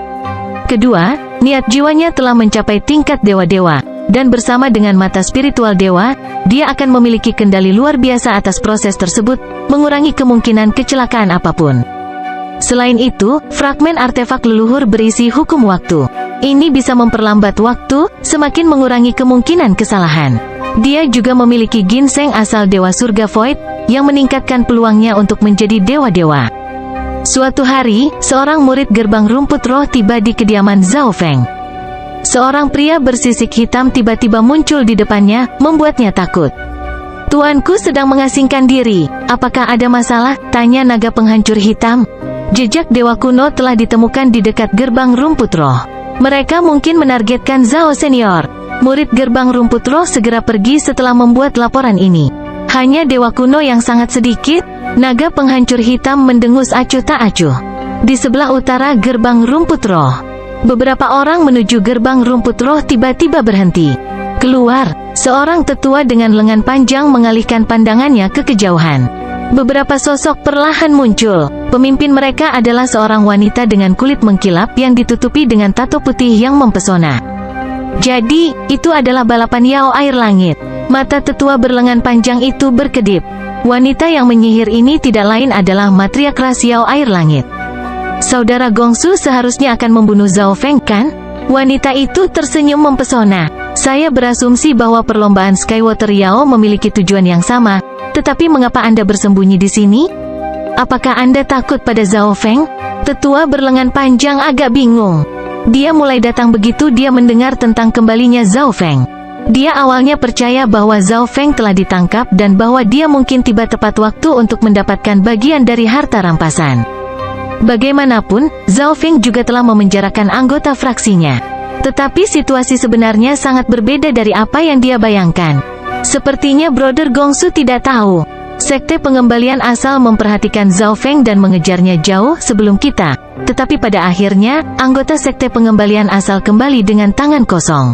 Kedua, niat jiwanya telah mencapai tingkat dewa-dewa, dan bersama dengan mata spiritual dewa, dia akan memiliki kendali luar biasa atas proses tersebut, mengurangi kemungkinan kecelakaan apapun. Selain itu, fragmen artefak leluhur berisi hukum waktu. Ini bisa memperlambat waktu, semakin mengurangi kemungkinan kesalahan. Dia juga memiliki ginseng asal Dewa Surga Void, yang meningkatkan peluangnya untuk menjadi dewa-dewa. Suatu hari, seorang murid gerbang rumput roh tiba di kediaman Zhao Feng. Seorang pria bersisik hitam tiba-tiba muncul di depannya, membuatnya takut. "Tuanku sedang mengasingkan diri, apakah ada masalah?" tanya naga penghancur hitam. Jejak dewa kuno telah ditemukan di dekat gerbang rumput roh. Mereka mungkin menargetkan Zhao Senior. Murid gerbang rumput roh segera pergi setelah membuat laporan ini. Hanya dewa kuno yang sangat sedikit. Naga penghancur hitam mendengus acuh tak acuh. Di sebelah utara gerbang rumput roh, beberapa orang menuju gerbang rumput roh tiba-tiba berhenti. Keluar, seorang tetua dengan lengan panjang mengalihkan pandangannya ke kejauhan. Beberapa sosok perlahan muncul. Pemimpin mereka adalah seorang wanita dengan kulit mengkilap yang ditutupi dengan tato putih yang mempesona. Jadi, itu adalah balapan Yao Air Langit. Mata tetua berlengan panjang itu berkedip. Wanita yang menyihir ini tidak lain adalah matriark ras Yao Air Langit. Saudara Gongsu seharusnya akan membunuh Zhao Feng, kan? Wanita itu tersenyum mempesona. Saya berasumsi bahwa perlombaan Skywater Yao memiliki tujuan yang sama, tetapi mengapa Anda bersembunyi di sini? Apakah Anda takut pada Zhao Feng? Tetua berlengan panjang agak bingung. Dia mulai datang begitu dia mendengar tentang kembalinya Zhao Feng. Dia awalnya percaya bahwa Zhao Feng telah ditangkap dan bahwa dia mungkin tiba tepat waktu untuk mendapatkan bagian dari harta rampasan. Bagaimanapun, Zhao Feng juga telah memenjarakan anggota fraksinya. Tetapi situasi sebenarnya sangat berbeda dari apa yang dia bayangkan. Sepertinya Brother Gongsu tidak tahu. Sekte pengembalian asal memperhatikan Zhao Feng dan mengejarnya jauh sebelum kita. Tetapi pada akhirnya, anggota sekte pengembalian asal kembali dengan tangan kosong.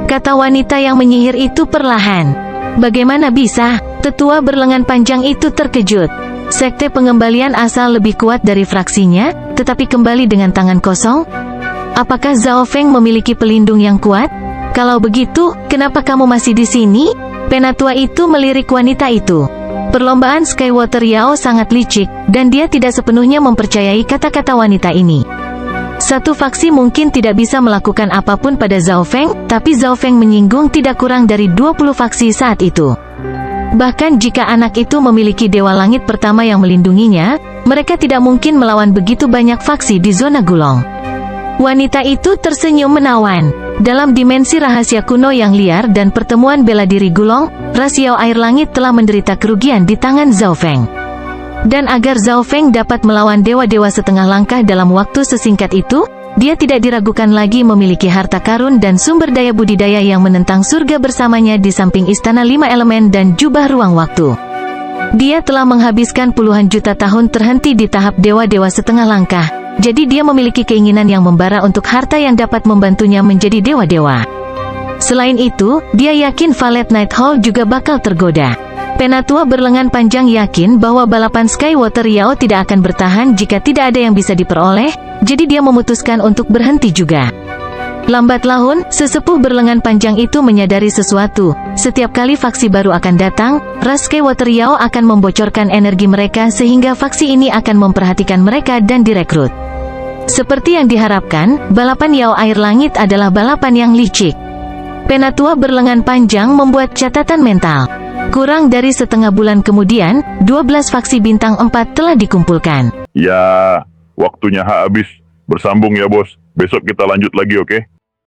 Kata wanita yang menyihir itu perlahan. Bagaimana bisa? Tetua berlengan panjang itu terkejut. Sekte pengembalian asal lebih kuat dari fraksinya, tetapi kembali dengan tangan kosong? Apakah Zhao Feng memiliki pelindung yang kuat? Kalau begitu, kenapa kamu masih di sini? Penatua itu melirik wanita itu. Perlombaan Skywater Yao sangat licik, dan dia tidak sepenuhnya mempercayai kata-kata wanita ini. Satu faksi mungkin tidak bisa melakukan apapun pada Zhao Feng, tapi Zhao Feng menyinggung tidak kurang dari 20 faksi saat itu. Bahkan jika anak itu memiliki Dewa Langit pertama yang melindunginya, mereka tidak mungkin melawan begitu banyak faksi di zona Gulong. Wanita itu tersenyum menawan. Dalam dimensi rahasia kuno yang liar dan pertemuan bela diri Gulong, ras Yao Air Langit telah menderita kerugian di tangan Zhao Feng. Dan agar Zhao Feng dapat melawan dewa-dewa setengah langkah dalam waktu sesingkat itu, dia tidak diragukan lagi memiliki harta karun dan sumber daya budidaya yang menentang surga bersamanya di samping istana 5 elemen dan jubah ruang waktu. Dia telah menghabiskan puluhan juta tahun terhenti di tahap dewa-dewa setengah langkah, jadi dia memiliki keinginan yang membara untuk harta yang dapat membantunya menjadi dewa-dewa. Selain itu, dia yakin Valet Night Hall juga bakal tergoda. Penatua berlengan panjang yakin bahwa balapan Skywater Yao tidak akan bertahan jika tidak ada yang bisa diperoleh, jadi dia memutuskan untuk berhenti juga. Lambat laun, sesepuh berlengan panjang itu menyadari sesuatu. Setiap kali faksi baru akan datang, ras Skywater Yao akan membocorkan energi mereka sehingga faksi ini akan memperhatikan mereka dan direkrut. Seperti yang diharapkan, balapan Yao Air Langit adalah balapan yang licik. Penatua berlengan panjang membuat catatan mental. Kurang dari setengah bulan kemudian, 12 faksi bintang 4 telah dikumpulkan. Ya, waktunya habis. Bersambung ya bos. Besok kita lanjut lagi, oke?